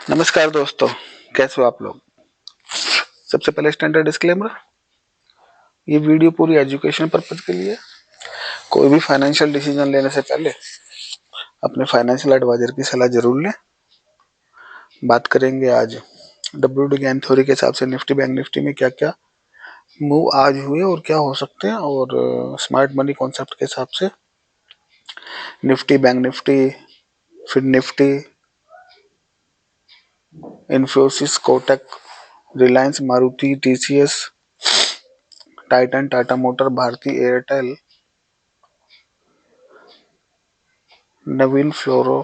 नमस्कार दोस्तों, कैसे हो आप लोग। सबसे पहले स्टैंडर्ड डिस्क्लेमर, ये वीडियो पूरी एजुकेशन पर्पज के लिए। कोई भी फाइनेंशियल डिसीजन लेने से पहले अपने फाइनेंशियल एडवाइजर की सलाह जरूर लें। बात करेंगे आज WD ज्ञान थ्योरी के हिसाब से निफ्टी बैंक निफ्टी में क्या क्या मूव आज हुए और क्या हो सकते हैं, और स्मार्ट मनी कॉन्सेप्ट के हिसाब से निफ्टी बैंक निफ्टी, फिर Nifty, Infosys, Kotak, Reliance, Maruti, TCS, Titan, Tata motor, Bharti Airtel, Naveen Fluoro,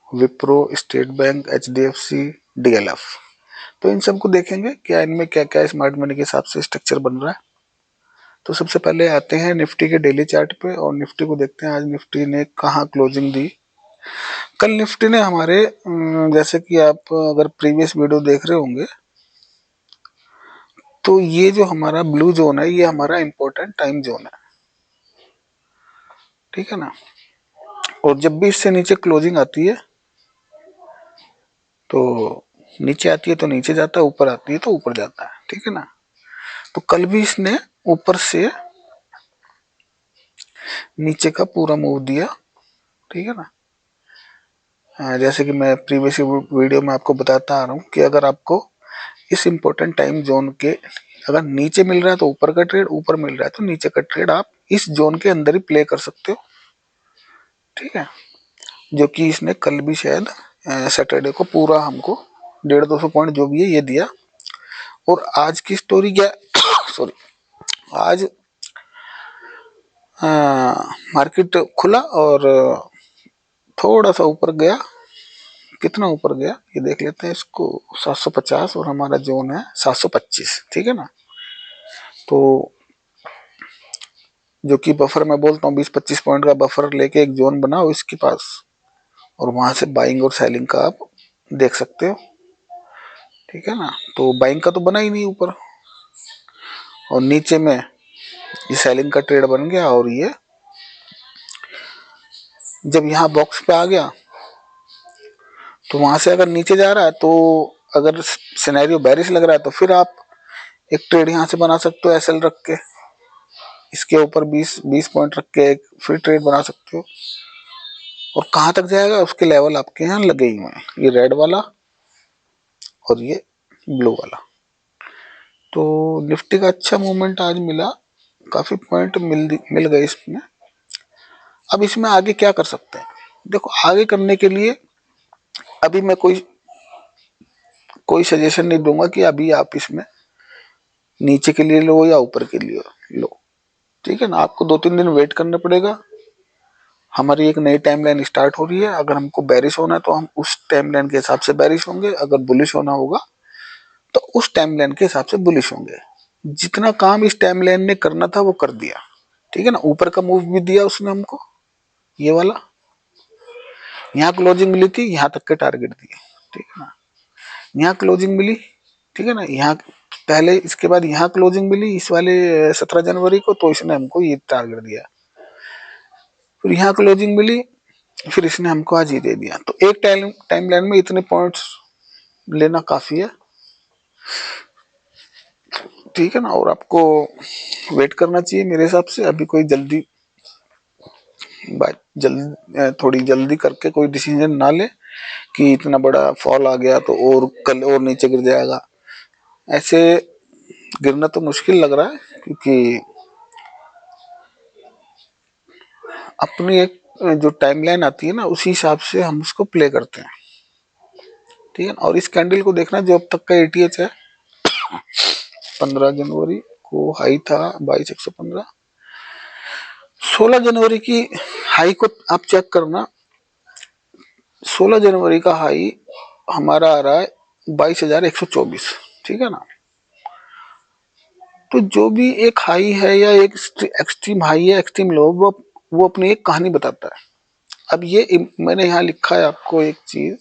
Wipro, State Bank, HDFC, DLF। तो इन सबको देखेंगे क्या इनमें क्या क्या स्मार्ट मनी के हिसाब से स्ट्रक्चर बन रहा है। तो सबसे पहले आते हैं निफ्टी के डेली चार्ट पे और निफ्टी को देखते हैं आज निफ्टी ने कहाँ क्लोजिंग दी। कल निफ्टी ने हमारे जैसे कि आप अगर प्रीवियस वीडियो देख रहे होंगे तो ये जो हमारा ब्लू जोन है ये हमारा इंपॉर्टेंट टाइम जोन है, ठीक है ना। और जब भी इससे नीचे क्लोजिंग आती है तो नीचे आती है तो नीचे जाता है, ऊपर आती है तो ऊपर जाता है, ठीक है ना। तो कल भी इसने ऊपर से नीचे का पूरा मूव दिया, ठीक है ना। जैसे कि मैं प्रीवियस वीडियो में आपको बताता आ रहा हूँ कि अगर आपको इस इंपॉर्टेंट टाइम जोन के अगर नीचे मिल रहा है तो ऊपर का ट्रेड, ऊपर मिल रहा है तो नीचे का ट्रेड आप इस जोन के अंदर ही प्ले कर सकते हो, ठीक है। जो कि इसने कल भी शायद सैटरडे को पूरा हमको 150-200 पॉइंट जो भी है ये दिया। और आज की स्टोरी क्या सॉरी, आज मार्केट खुला और थोड़ा सा ऊपर गया। कितना ऊपर गया ये देख लेते हैं इसको, 750 और हमारा जोन है 725, ठीक है ना। तो जो कि बफर मैं बोलता हूँ 20-25 पॉइंट का बफर लेके एक जोन बनाओ इसके पास और वहां से बाइंग और सेलिंग का आप देख सकते हो, ठीक है ना। तो बाइंग का तो बना ही नहीं ऊपर और नीचे में ये सेलिंग का ट्रेड बन गया। और ये जब यहाँ बॉक्स पे आ गया तो वहां से अगर नीचे जा रहा है तो अगर सिनेरियो बेरिश लग रहा है तो फिर आप एक ट्रेड यहाँ से बना सकते हो SL रख के, इसके ऊपर 20 पॉइंट रख के एक फिर ट्रेड बना सकते हो। और कहाँ तक जाएगा उसके लेवल आपके यहाँ लगे ही हुए हैं, ये रेड वाला और ये ब्लू वाला। तो निफ्टी का अच्छा मूवमेंट आज मिला, काफी पॉइंट मिल गए इसमें। अब इसमें आगे क्या कर सकते हैं, देखो आगे करने के लिए अभी मैं कोई सजेशन नहीं दूंगा कि अभी आप इसमें नीचे के लिए लो या ऊपर के लिए लो, ठीक है ना। आपको 2-3 दिन वेट करना पड़ेगा। हमारी एक नई टाइमलाइन स्टार्ट हो रही है, अगर हमको बेरिश होना है तो हम उस टाइमलाइन के हिसाब से बेरिश होंगे, अगर बुलिश होना होगा तो उस टाइमलाइन के हिसाब से बुलिश होंगे। जितना काम इस टाइमलाइन ने करना था वो कर दिया, ठीक है ना। ऊपर का मूव भी दिया उसने हमको, ये वाला यहाँ क्लोजिंग मिली थी, यहाँ तक के टारगेट दिए, ठीक है ना। यहाँ क्लोजिंग मिली, ठीक है ना। यहाँ पहले इसके बाद यहाँ क्लोजिंग मिली इस वाले 17 जनवरी को, तो इसने हमको ये टारगेट दिया। फिर यहाँ क्लोजिंग मिली, फिर इसने हमको आज ही दे दिया। तो एक टाइम लाइन में इतने पॉइंट्स लेना काफी है, ठीक है ना। और आपको वेट करना चाहिए मेरे हिसाब से। अभी कोई थोड़ी जल्दी करके कोई डिसीजन ना ले कि इतना बड़ा फॉल आ गया तो और कल और नीचे गिर जाएगा। ऐसे गिरना तो मुश्किल लग रहा है क्योंकि अपनी एक जो टाइमलाइन आती है ना उसी हिसाब से हम उसको प्ले करते हैं, ठीक है। और इस कैंडल को देखना जो अब तक का ATH है, 15 जनवरी को हाई था 22,115। 16 जनवरी की हाई को आप चेक करना, 16 जनवरी का हाई हमारा आ रहा है 22,124, ठीक है ना। तो जो भी एक हाई है या एक एक्सट्रीम हाई है एक्सट्रीम लो, वो अपनी एक कहानी बताता है। अब ये मैंने यहाँ लिखा है आपको एक चीज,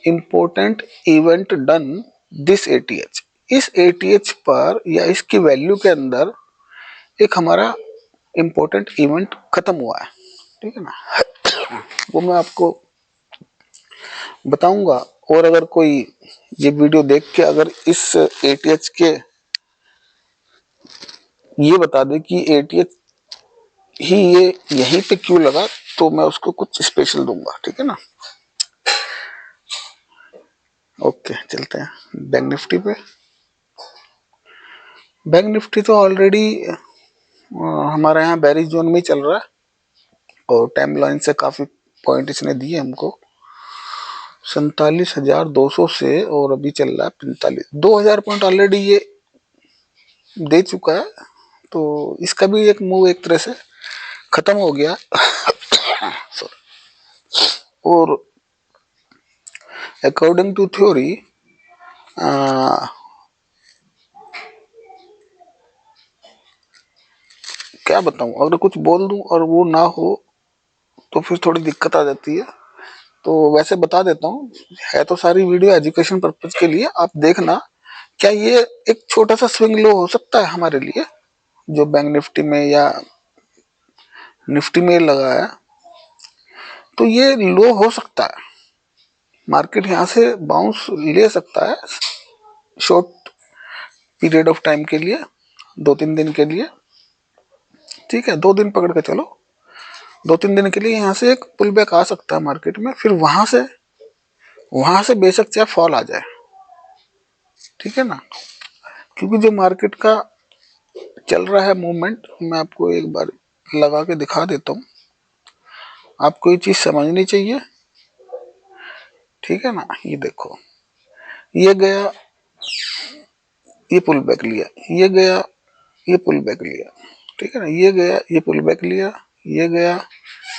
important event done this ATH। इस ATH पर या इसकी वैल्यू के अंदर एक हमारा इम्पोर्टेंट इवेंट खत्म हुआ है, ठीक है ना। वो मैं आपको बताऊंगा और अगर कोई ये वीडियो देख के अगर इस एटीएच के ये बता दे कि एटीएच ही ये यहीं पे क्यों लगा, तो मैं उसको कुछ स्पेशल दूंगा, ठीक है ना। ओके, चलते हैं बैंक निफ्टी पे। बैंक निफ्टी तो ऑलरेडी हमारे यहाँ बेरिश जोन में ही चल रहा है और टाइम लाइन से काफी पॉइंट इसने दिए हमको, 47,200 से, और अभी चल रहा है 45, 2,000 पॉइंट ऑलरेडी ये दे चुका है। तो इसका भी एक मूव एक तरह से खत्म हो गया। और अकॉर्डिंग टू थ्योरी क्या बताऊं, अगर कुछ बोल दूं और वो ना हो तो फिर थोड़ी दिक्कत आ जाती है। तो वैसे बता देता हूँ, है तो सारी वीडियो एजुकेशन पर्पज के लिए, आप देखना क्या ये एक छोटा सा स्विंग लो हो सकता है हमारे लिए, जो बैंक निफ्टी में या निफ्टी में लगा है। तो ये लो हो सकता है, मार्केट यहाँ से बाउंस ले सकता है शॉर्ट पीरियड ऑफ टाइम के लिए, 2-3 दिन के लिए, ठीक है, 2 दिन पकड़ के चलो, 2-3 दिन के लिए यहाँ से एक पुल बैक आ सकता है मार्केट में। फिर वहां से बेशक चाहे फॉल आ जाए, ठीक है ना, क्योंकि जो मार्केट का चल रहा है मूवमेंट, मैं आपको एक बार लगा के दिखा देता हूँ, आपको ये चीज समझनी चाहिए, ठीक है ना। ये देखो, ये गया, ये पुल बैक लिया, ये गया, ये पुल बैक लिया, ठीक है ना, ये गया, ये पुल बैक लिया, ये गया,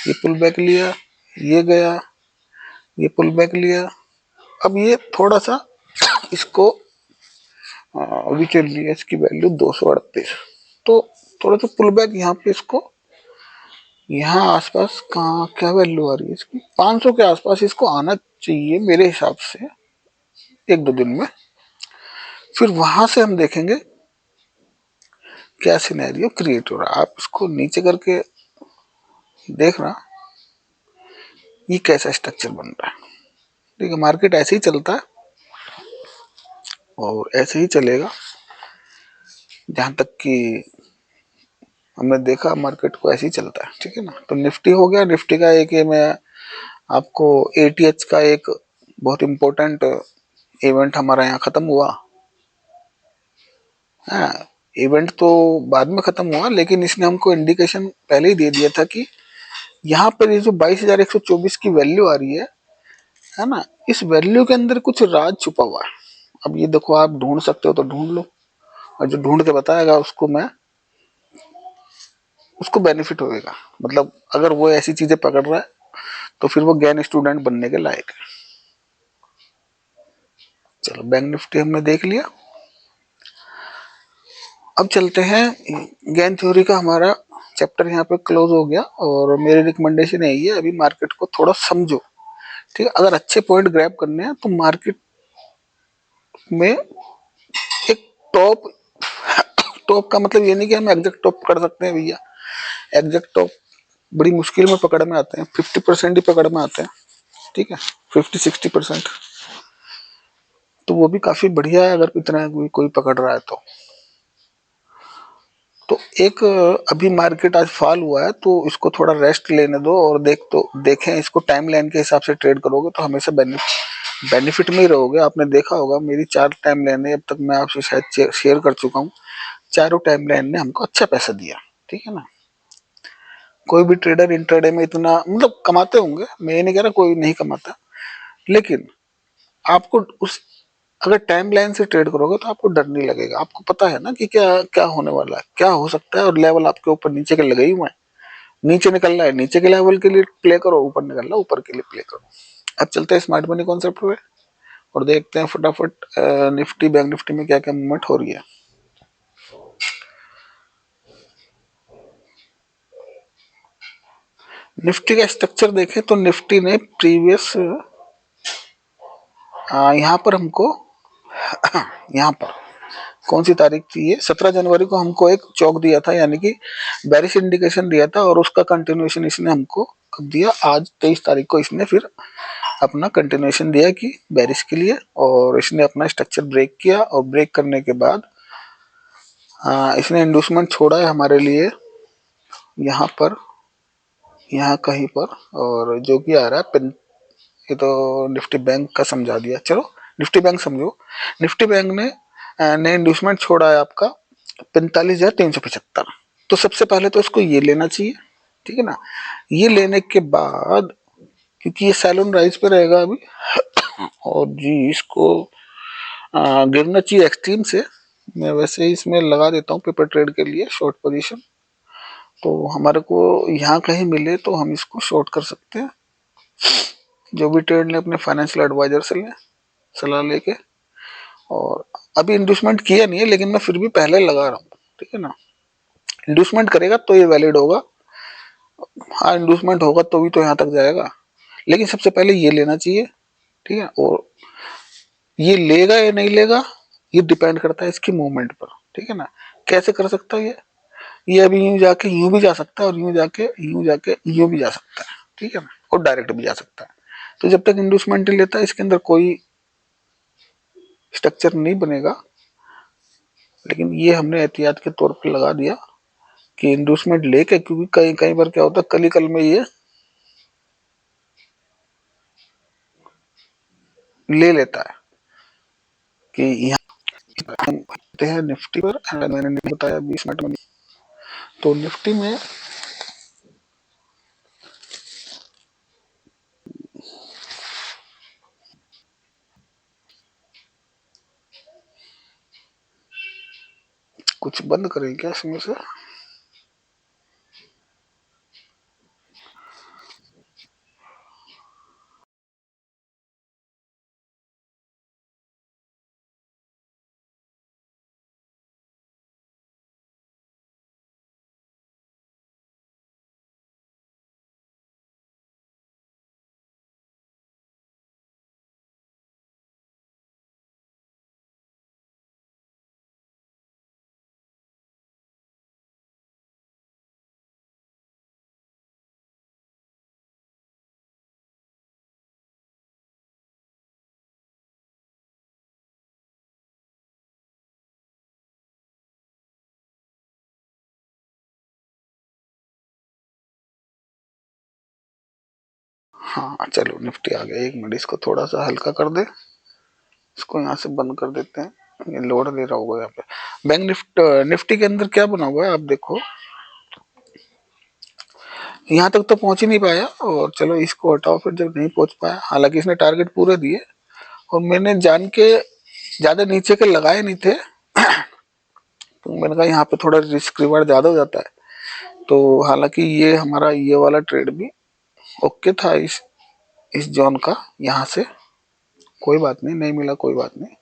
ये पुल बैक लिया, ये गया, ये पुल बैक लिया। अब ये थोड़ा सा इसको अभी चल रही है इसकी वैल्यू 238, तो थोड़ा सा पुल बैक यहाँ पे इसको, यहाँ आसपास कहाँ क्या वैल्यू आ रही है इसकी, 500 के आसपास इसको आना चाहिए मेरे हिसाब से 1-2 दिन में। फिर वहां से हम देखेंगे क्या सिनेरियो क्रिएट हो रहा है। आप इसको नीचे करके देखना ये कैसा स्ट्रक्चर बन रहा है, ठीक है। मार्केट ऐसे ही चलता है और ऐसे ही चलेगा जहां तक कि हमने देखा, मार्केट को ऐसे ही चलता है, ठीक है ना। तो निफ्टी हो गया, निफ्टी का एक मैं आपको एटीएच का एक बहुत इंपॉर्टेंट इवेंट हमारा यहाँ खत्म हुआ, हाँ, इवेंट तो बाद में खत्म हुआ, लेकिन इसने हमको इंडिकेशन पहले ही दे दिया था कि यहाँ पर ये जो 22,124 की वैल्यू आ रही है ना, इस वैल्यू के अंदर कुछ राज छुपा हुआ है। अब ये देखो, आप ढूंढ सकते हो तो ढूंढ लो, और जो ढूंढ के बताएगा उसको बेनिफिट होएगा। मतलब अगर वो ऐसी चीजें पकड़ रहा है तो फिर वो ज्ञान स्टूडेंट बनने के लायक है। चलो, बैंक निफ्टी हमने देख लिया, अब चलते हैं गेन थ्योरी का, हमारा चैप्टर यहाँ पे क्लोज हो गया। और मेरी रिकमेंडेशन यही है, अभी मार्केट को थोड़ा समझो, ठीक है। अगर अच्छे पॉइंट ग्रैब करने हैं तो मार्केट में एक टॉप, टॉप का मतलब ये नहीं कि हम एग्जैक्ट टॉप कर सकते हैं भैया, एग्जैक्ट टॉप बड़ी मुश्किल में पकड़ में आते हैं, 50% ही पकड़ में आते हैं, ठीक है, 50-60%, तो वो भी काफी बढ़िया है अगर इतना कोई पकड़ रहा है तो एक अभी मार्केट आज फॉल हुआ है तो इसको थोड़ा रेस्ट लेने दो, और देखें इसको टाइम लाइन के हिसाब से ट्रेड करोगे तो हमेशा बेनिफिट में ही रहोगे। आपने देखा होगा मेरी 4 टाइम लाइन अब तक मैं आपसे शायद शेयर कर चुका हूँ, चारों टाइम लाइन ने हमको अच्छा पैसा दिया, ठीक है ना। कोई भी ट्रेडर इंट्राडे में इतना मतलब कमाते होंगे, मैं ये नहीं कह रहा कोई नहीं कमाता, लेकिन आपको उस अगर टाइम लाइन से ट्रेड करोगे तो आपको डर नहीं लगेगा, आपको पता है ना कि क्या क्या होने वाला है, क्या हो सकता है, और लेवल आपके ऊपर नीचे के लगे ही हुए हैं, नीचे निकल रहा है नीचे के लेवल के लिए प्ले करो, ऊपर निकल रहा है ऊपर के लिए प्ले करो। अब चलते हैं स्मार्ट मनी कॉन्सेप्ट पे और देखते हैं फटाफट निफ्टी बैंक निफ्टी में क्या क्या मूवमेंट हो रही है। निफ्टी का स्ट्रक्चर देखें तो निफ्टी ने प्रीवियस यहाँ पर हमको यहाँ पर कौन सी तारीख थी, ये 17 जनवरी को हमको एक चौक दिया था, यानी कि बेरिश इंडिकेशन दिया था, और उसका कंटिन्यूएशन इसने हमको कब दिया, आज 23 तारीख को इसने फिर अपना कंटिन्यूएशन दिया कि बेरिश के लिए, और इसने अपना स्ट्रक्चर ब्रेक किया, और ब्रेक करने के बाद इसने इंड्यूसमेंट छोड़ा है हमारे लिए यहाँ पर, यहाँ कहीं पर, और जो कि आ रहा है ये तो निफ्टी बैंक का समझा दिया, चलो निफ्टी बैंक समझो। निफ्टी बैंक ने इंड्यूसमेंट छोड़ा है आपका 45,375। तो सबसे पहले तो इसको ये लेना चाहिए, ठीक है ना। ये लेने के बाद, क्योंकि ये सैलून राइज पे रहेगा अभी, और जी इसको गिरना चाहिए एक्सट्रीम से। मैं वैसे ही इसमें लगा देता हूँ पेपर ट्रेड के लिए शॉर्ट पोजीशन, तो हमारे को यहाँ कहीं मिले तो हम इसको शॉर्ट कर सकते हैं। जो भी ट्रेड ले अपने फाइनेंशियल एडवाइजर से ले सलाह लेके। और अभी इंड्यूसमेंट किया नहीं है, लेकिन मैं फिर भी पहले लगा रहा हूँ, ठीक है ना। इंड्यूसमेंट करेगा तो ये वैलिड होगा, हाँ इंड्यूसमेंट होगा तो भी तो यहाँ तक जाएगा, लेकिन सबसे पहले ये लेना चाहिए, ठीक है। और ये लेगा या नहीं लेगा ये डिपेंड करता है इसकी मूवमेंट पर, ठीक है ना। कैसे कर सकता है ये अभी यूं जाके यूं भी जा सकता है, और यूं जाके यूं भी जा सकता है, ठीक है ना, और डायरेक्ट भी जा सकता है। तो जब तक इंड्यूसमेंट लेता है इसके अंदर कोई स्ट्रक्चर नहीं बनेगा, लेकिन ये हमने एहतियात के तौर पर लगा दिया कि इंड्यूसमेंट लेके, क्योंकि कई कई बार क्या होता है कल ही कल में ये ले लेता है कि यहाँ होते हैं निफ्टी पर, मैंने नहीं बताया 20 मिनट में। तो निफ्टी में कुछ बंद करें क्या इसमें से, हाँ चलो निफ्टी आ गया। 1 मिनट इसको थोड़ा सा हल्का कर दे, इसको यहाँ से बंद कर देते हैं, ये लोड दे रहा होगा यहाँ पे। बैंक निफ्टी के अंदर क्या बना हुआ है आप देखो, यहाँ तक तो पहुंच ही नहीं पाया, और चलो इसको हटाओ फिर जब नहीं पहुंच पाया। हालांकि इसने टारगेट पूरे दिए, और मैंने जान के ज्यादा नीचे के लगाए नहीं थे, तो मैंने कहा यहाँ पे थोड़ा रिस्क रिवार्ड ज्यादा हो जाता है। तो हालांकि ये हमारा ये वाला ट्रेड भी ओके था इस जोन का, यहाँ से कोई बात नहीं, नहीं मिला कोई बात नहीं।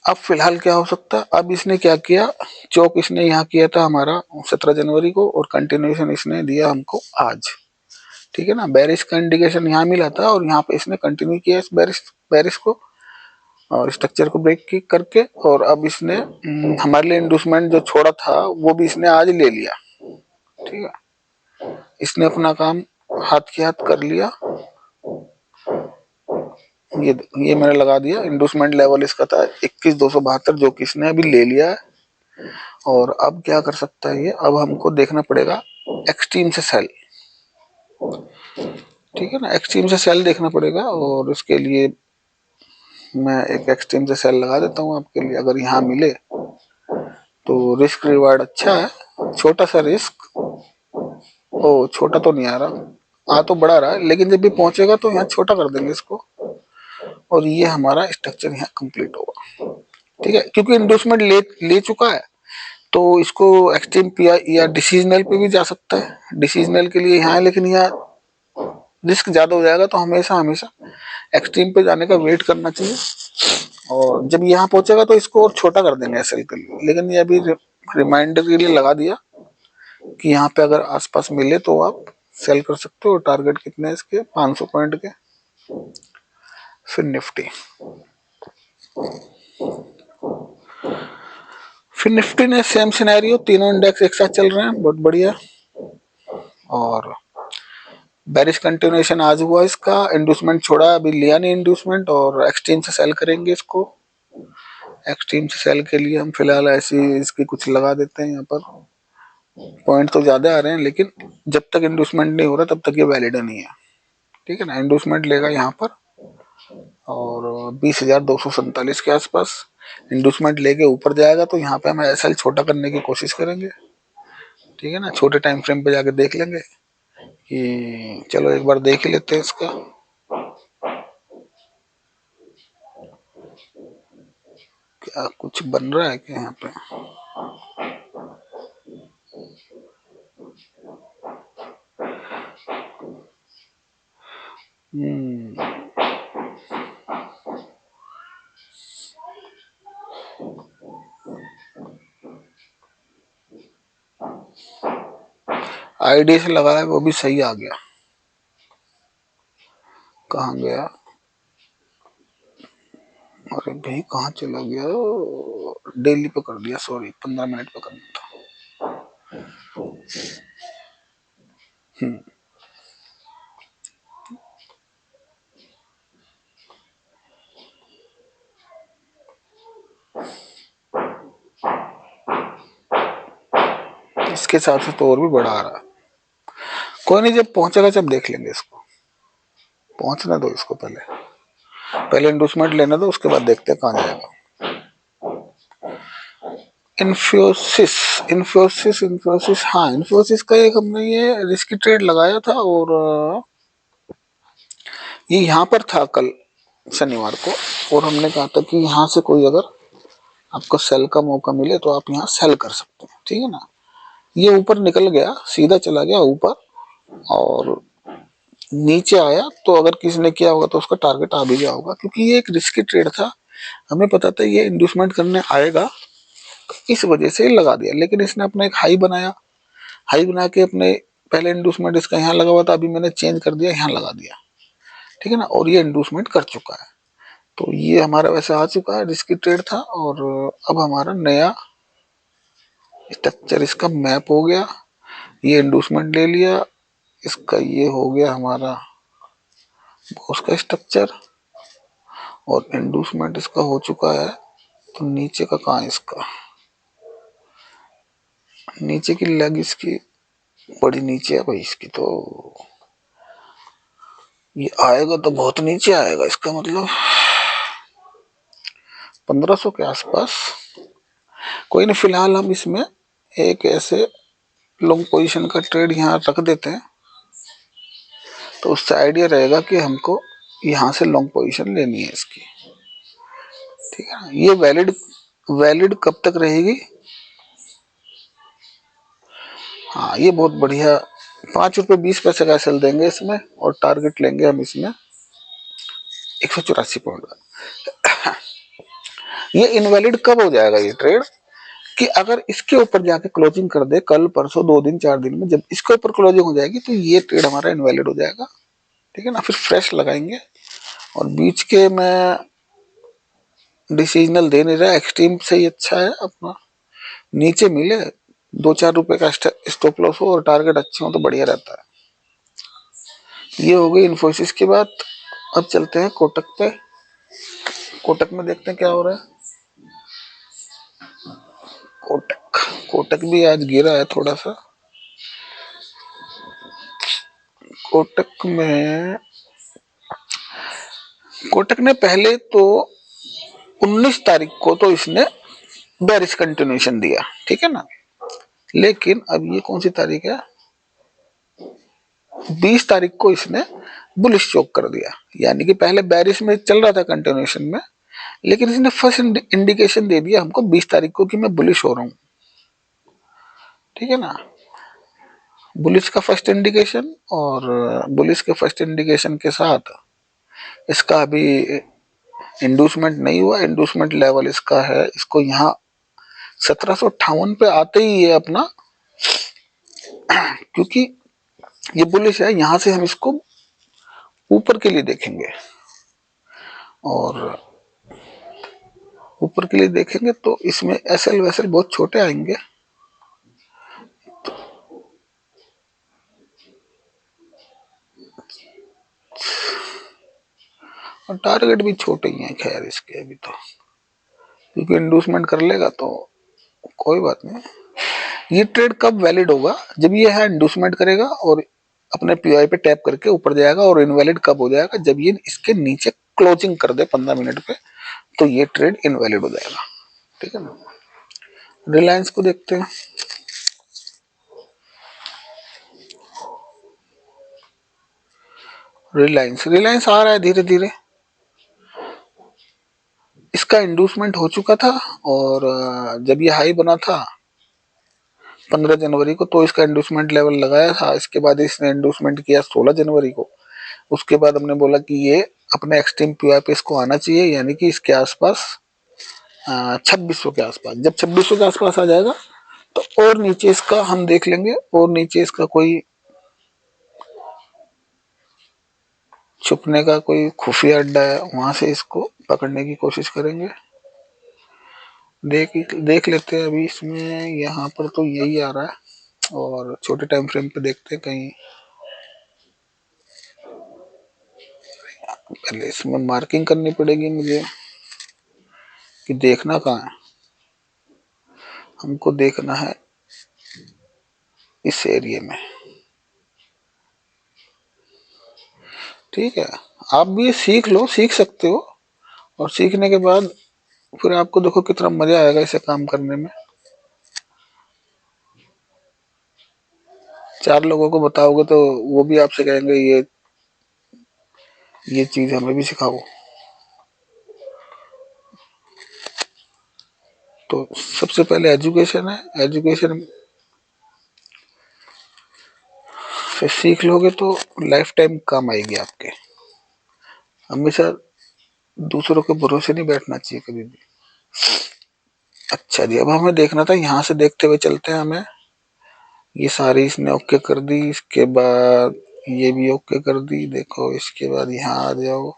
अब फिलहाल क्या हो सकता है, अब इसने क्या किया, चौक इसने यहाँ किया था हमारा 17 जनवरी को, और कंटिन्यूएशन इसने दिया हमको आज, ठीक है ना। बेरिश का इंडिकेशन यहाँ मिला था, और यहाँ पे इसने कंटिन्यू किया इस बेरिश को, और स्ट्रक्चर को ब्रेक की करके। और अब इसने हमारे लिए इंड्यूसमेंट जो छोड़ा था वो भी इसने आज ले लिया, ठीक है। इसने अपना काम हाथ के हाथ कर लिया। ये मैंने लगा दिया, इंड्यूसमेंट लेवल इसका था 21,272, जो कि इसने अभी ले लिया है। और अब क्या कर सकता है ये, अब हमको देखना पड़ेगा एक्सट्रीम से सेल, ठीक है ना। एक्सट्रीम से सेल देखना पड़ेगा, और उसके लिए मैं एक एक्सट्रीम से सेल लगा देता हूँ आपके लिए। अगर यहाँ मिले तो रिस्क रिवार्ड अच्छा है, छोटा सा रिस्क, ओ छोटा तो नहीं आ रहा, आ तो बड़ा रहा है, लेकिन जब भी पहुंचेगा तो यहाँ छोटा कर देंगे इसको, और ये हमारा स्ट्रक्चर यहाँ कंप्लीट होगा, ठीक है। क्योंकि इंडोसमेंट ले चुका है, तो इसको एक्सट्रीम या डिसीजनल पे भी जा सकता है। डिसीजनल के लिए यहाँ है, लेकिन यहाँ रिस्क ज्यादा हो जाएगा, तो हमेशा हमेशा एक्सट्रीम पे जाने का वेट करना चाहिए। और जब यहाँ पहुंचेगा तो इसको और छोटा कर देंगे एसएल के लिए, लेकिन ये अभी रिमाइंडर के लिए लगा दिया कि यहाँ पे अगर आसपास मिले तो आप सेल कर सकते हो। टारगेट कितने हैं इसके, 500 पॉइंट के। फिर निफ्टी ने सेम सिनेरियो, तीनों इंडेक्स एक साथ चल रहे हैं, बहुत बढ़िया। और बेरिश कंटिन्यूएशन आज हुआ इसका, इंड्यूसमेंट छोड़ा, अभी लिया नहीं इंड्यूसमेंट, और एक्सट्रीम से सेल करेंगे इसको। एक्सट्रीम से सेल के लिए हम फिलहाल ऐसी इसकी कुछ लगा देते हैं। यहाँ पर पॉइंट तो ज्यादा आ रहे हैं, लेकिन जब तक इंड्यूसमेंट नहीं हो रहा तब तक ये वैलिड नहीं है। ठीक है ना। इंड्यूसमेंट लेगा यहाँ पर और 20,247 के आसपास इंड्यूसमेंट लेके ऊपर जाएगा, तो यहाँ पे हम एसएल छोटा करने की कोशिश करेंगे। ठीक है ना। छोटे टाइम फ्रेम पे जाके देख लेंगे कि चलो एक बार देख ही लेते हैं इसका। क्या कुछ बन रहा है क्या यहाँ पे? आईडी से लगाया वो भी सही आ गया। कहाँ गया? अरे भाई कहाँ चला गया? डेली पे कर दिया, सॉरी 15 मिनट पे करना था। इसके हिसाब से तो और भी बड़ा आ रहा है। कोई नहीं, जब पहुंचेगा जब देख लेंगे इसको। पहुंचने दो इसको, पहले इंडोसमेंट लेने दो, उसके बाद देखते हैं कहाँ जाएगा। इन्फोसिस इन्फोसिस इन्फोसिस हाँ, इन्फोसिस का एक हमने ये रिस्की ट्रेड लगाया था, और ये यहाँ पर था कल शनिवार को, और हमने कहा था कि यहाँ से कोई अगर आपको सेल का मौका मिले तो आप यहाँ सेल कर सकते हैं। ठीक है ना। ये ऊपर निकल गया, सीधा चला गया ऊपर, और नीचे आया, तो अगर किसी ने किया होगा तो उसका टारगेट आ भी गया होगा, क्योंकि ये एक रिस्की ट्रेड था। हमें पता था ये इंड्यूसमेंट करने आएगा, इस वजह से लगा दिया। लेकिन इसने अपना एक हाई बनाया, हाई बना के अपने पहले इंड्यूसमेंट इसका यहाँ लगा हुआ था, अभी मैंने चेंज कर दिया, यहाँ लगा दिया। ठीक है ना। और ये इंड्यूसमेंट कर चुका है, तो ये हमारा वैसे आ चुका है, रिस्की ट्रेड था। और अब हमारा नया स्ट्रक्चर इसका मैप हो गया। ये इंड्यूसमेंट ले लिया इसका, ये हो गया हमारा उसका स्ट्रक्चर, और इंड्यूसमेंट इसका हो चुका है। तो नीचे का कहाँ है इसका? नीचे की लेग इसकी बड़ी नीचे है भाई इसकी, तो ये आएगा तो बहुत नीचे आएगा, इसका मतलब 1500 के आसपास। कोई नहीं, फिलहाल हम इसमें एक ऐसे लॉन्ग पोजीशन का ट्रेड यहाँ रख देते हैं, तो उससे आइडिया रहेगा कि हमको यहाँ से लॉन्ग पोजीशन लेनी है इसकी। ठीक है ना। ये वैलिड वैलिड कब तक रहेगी? हाँ, ये बहुत बढ़िया, 5 रुपये 20 पैसे का सेल देंगे इसमें, और टारगेट लेंगे हम इसमें 184 पॉइंट का। ये इनवैलिड कब हो जाएगा ये ट्रेड? कि अगर इसके ऊपर जाके क्लोजिंग कर दे कल परसों 2 दिन 4 दिन में, जब इसके ऊपर क्लोजिंग हो जाएगी तो ये ट्रेड हमारा इनवैलिड हो जाएगा। ठीक है ना। फिर फ्रेश लगाएंगे, और बीच के में डिसीजनल दे नहीं रहा, एक्सट्रीम से ही अच्छा है अपना, नीचे मिले 2-4 रुपए का स्टॉप लॉस हो और टारगेट अच्छे हो तो बढ़िया रहता है। ये हो गई इन्फोसिस की बात। अब चलते हैं कोटक पे। कोटक में देखते हैं क्या हो रहा है। कोटक कोटक भी आज गिरा है थोड़ा सा। कोटक में कोटक ने पहले तो 19 तारीख को तो इसने बेरिश कंटिन्यूएशन दिया। ठीक है ना। लेकिन अब ये कौन सी तारीख है? 20 तारीख को इसने बुलिश चोक कर दिया। यानी कि पहले बेरिश में चल रहा था कंटिन्यूएशन में, लेकिन इसने फर्स्ट इंडिकेशन दे दिया हमको 20 तारीख को कि मैं बुलिश हो रहा हूं। ठीक है ना। बुलिश का फर्स्ट इंडिकेशन, और बुलिश के फर्स्ट इंडिकेशन के साथ इसका अभी इंड्यूसमेंट नहीं हुआ। इंड्यूसमेंट लेवल इसका है, इसको यहाँ 1758 पे आते ही ये अपना, क्योंकि ये बुलिश है, यहां से हम इसको ऊपर के लिए देखेंगे, और ऊपर के लिए देखेंगे तो इसमें एसएल वैसल बहुत छोटे आएंगे। और टारगेट भी छोटे ही हैं खैर इसके अभी तो, क्योंकि इंडूसमेंट कर लेगा तो कोई बात नहीं। ये ट्रेड कब वैलिड होगा, जब ये है इंडूसमेंट करेगा और अपने पीआई पे टैप करके ऊपर जाएगा, और इनवैलिड कब हो जाएगा, जब ये इसके नीचे क्लोजिंग कर दे 15 मिनट पे, तो ये ट्रेड इनवैलिड हो जाएगा। ठीक है ना। रिलायंस को देखते हैं। रिलायंस रिलायंस आ रहा है धीरे धीरे, इसका इंडूसमेंट हो चुका था, और जब ये हाई बना था 15 जनवरी को, तो इसका इंडूसमेंट लेवल लगाया था। इसके बाद इसने इंडूसमेंट किया 16 जनवरी को। उसके बाद हमने बोला कि ये अपने एक्सट्रीम पीआई पे इसको आना चाहिए, यानी कि इसके आसपास 2600 के आसपास। जब 2600 के आसपास आ जाएगा तो और नीचे इसका हम देख लेंगे, और नीचे इसका कोई छुपने का कोई खुफिया अड्डा है, वहां से इसको पकड़ने की कोशिश करेंगे। देख लेते हैं अभी इसमें, यहाँ पर तो यही आ रहा है, और छोटे टाइम फ्रेम पे देखते हैं कहीं। पहले इसमें मार्किंग करनी पड़ेगी मुझे कि देखना कहाँ है। हमको देखना है इस एरिया में। ठीक है, आप भी सीख लो, सीख सकते हो, और सीखने के बाद फिर आपको देखो कितना मजा आएगा इसे काम करने में। 4 लोगों को बताओगे तो वो भी आपसे कहेंगे ये चीज हमें भी सिखाओ। तो सबसे पहले एजुकेशन है, एजुकेशन से सीख लोगे तो लाइफ टाइम काम आएगी आपके। हमेशा दूसरों के भरोसे नहीं बैठना चाहिए कभी भी। अच्छा जी, अब हमें देखना था, यहाँ से देखते हुए चलते हैं हमें। ये सारी इसने ओके कर दी, इसके बाद ये भी ओके कर दी। देखो इसके बाद यहाँ आ जाओ,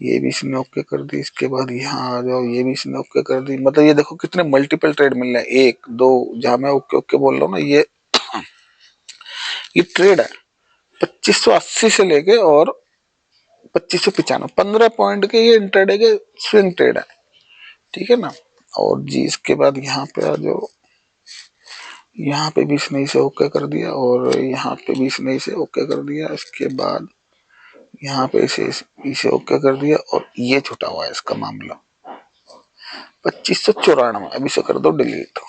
ये भी इसने ओके कर दी। इसके बाद यहाँ आ जाओ, ये भी इसने ओके कर दी। मतलब ये देखो कितने मल्टीपल ट्रेड मिल रहे हैं, 1 2, जहां मैं ओके ओके बोल रहा हूँ ना, ये ट्रेड है 2580 से लेके और 2595, 15 पॉइंट के ये इंट्राडे के स्विंग ट्रेड है। ठीक है ना। और जी इसके बाद यहाँ पे आ जाओ, यहाँ पे भी इसने इसे ओके कर दिया, और यहाँ पे भी इसने इसे ओके कर दिया। इसके बाद यहाँ पे इसे ओके कर दिया, और ये छुटा हुआ है इसका मामला 2594। अब इसे कर दो डिलीट।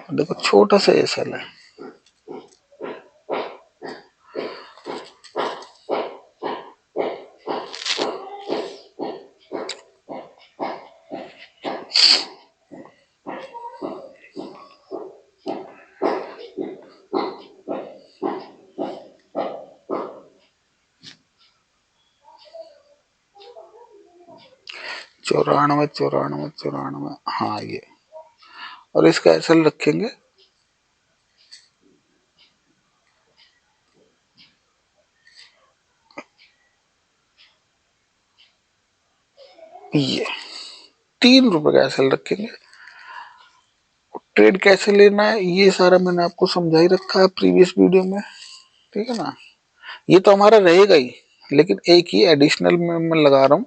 देखो छोटा सा एसएल है। चौरानवे चौरानवे चौरानवे, हाँ ये। और इसका एसएल रखेंगे ये 3 रुपए का एसएल रखेंगे। ट्रेड कैसे लेना है ये सारा मैंने आपको समझा ही रखा है प्रीवियस वीडियो में। ठीक है ना। ये तो हमारा रहेगा ही, लेकिन एक ही एडिशनल में मैं लगा रहा हूँ,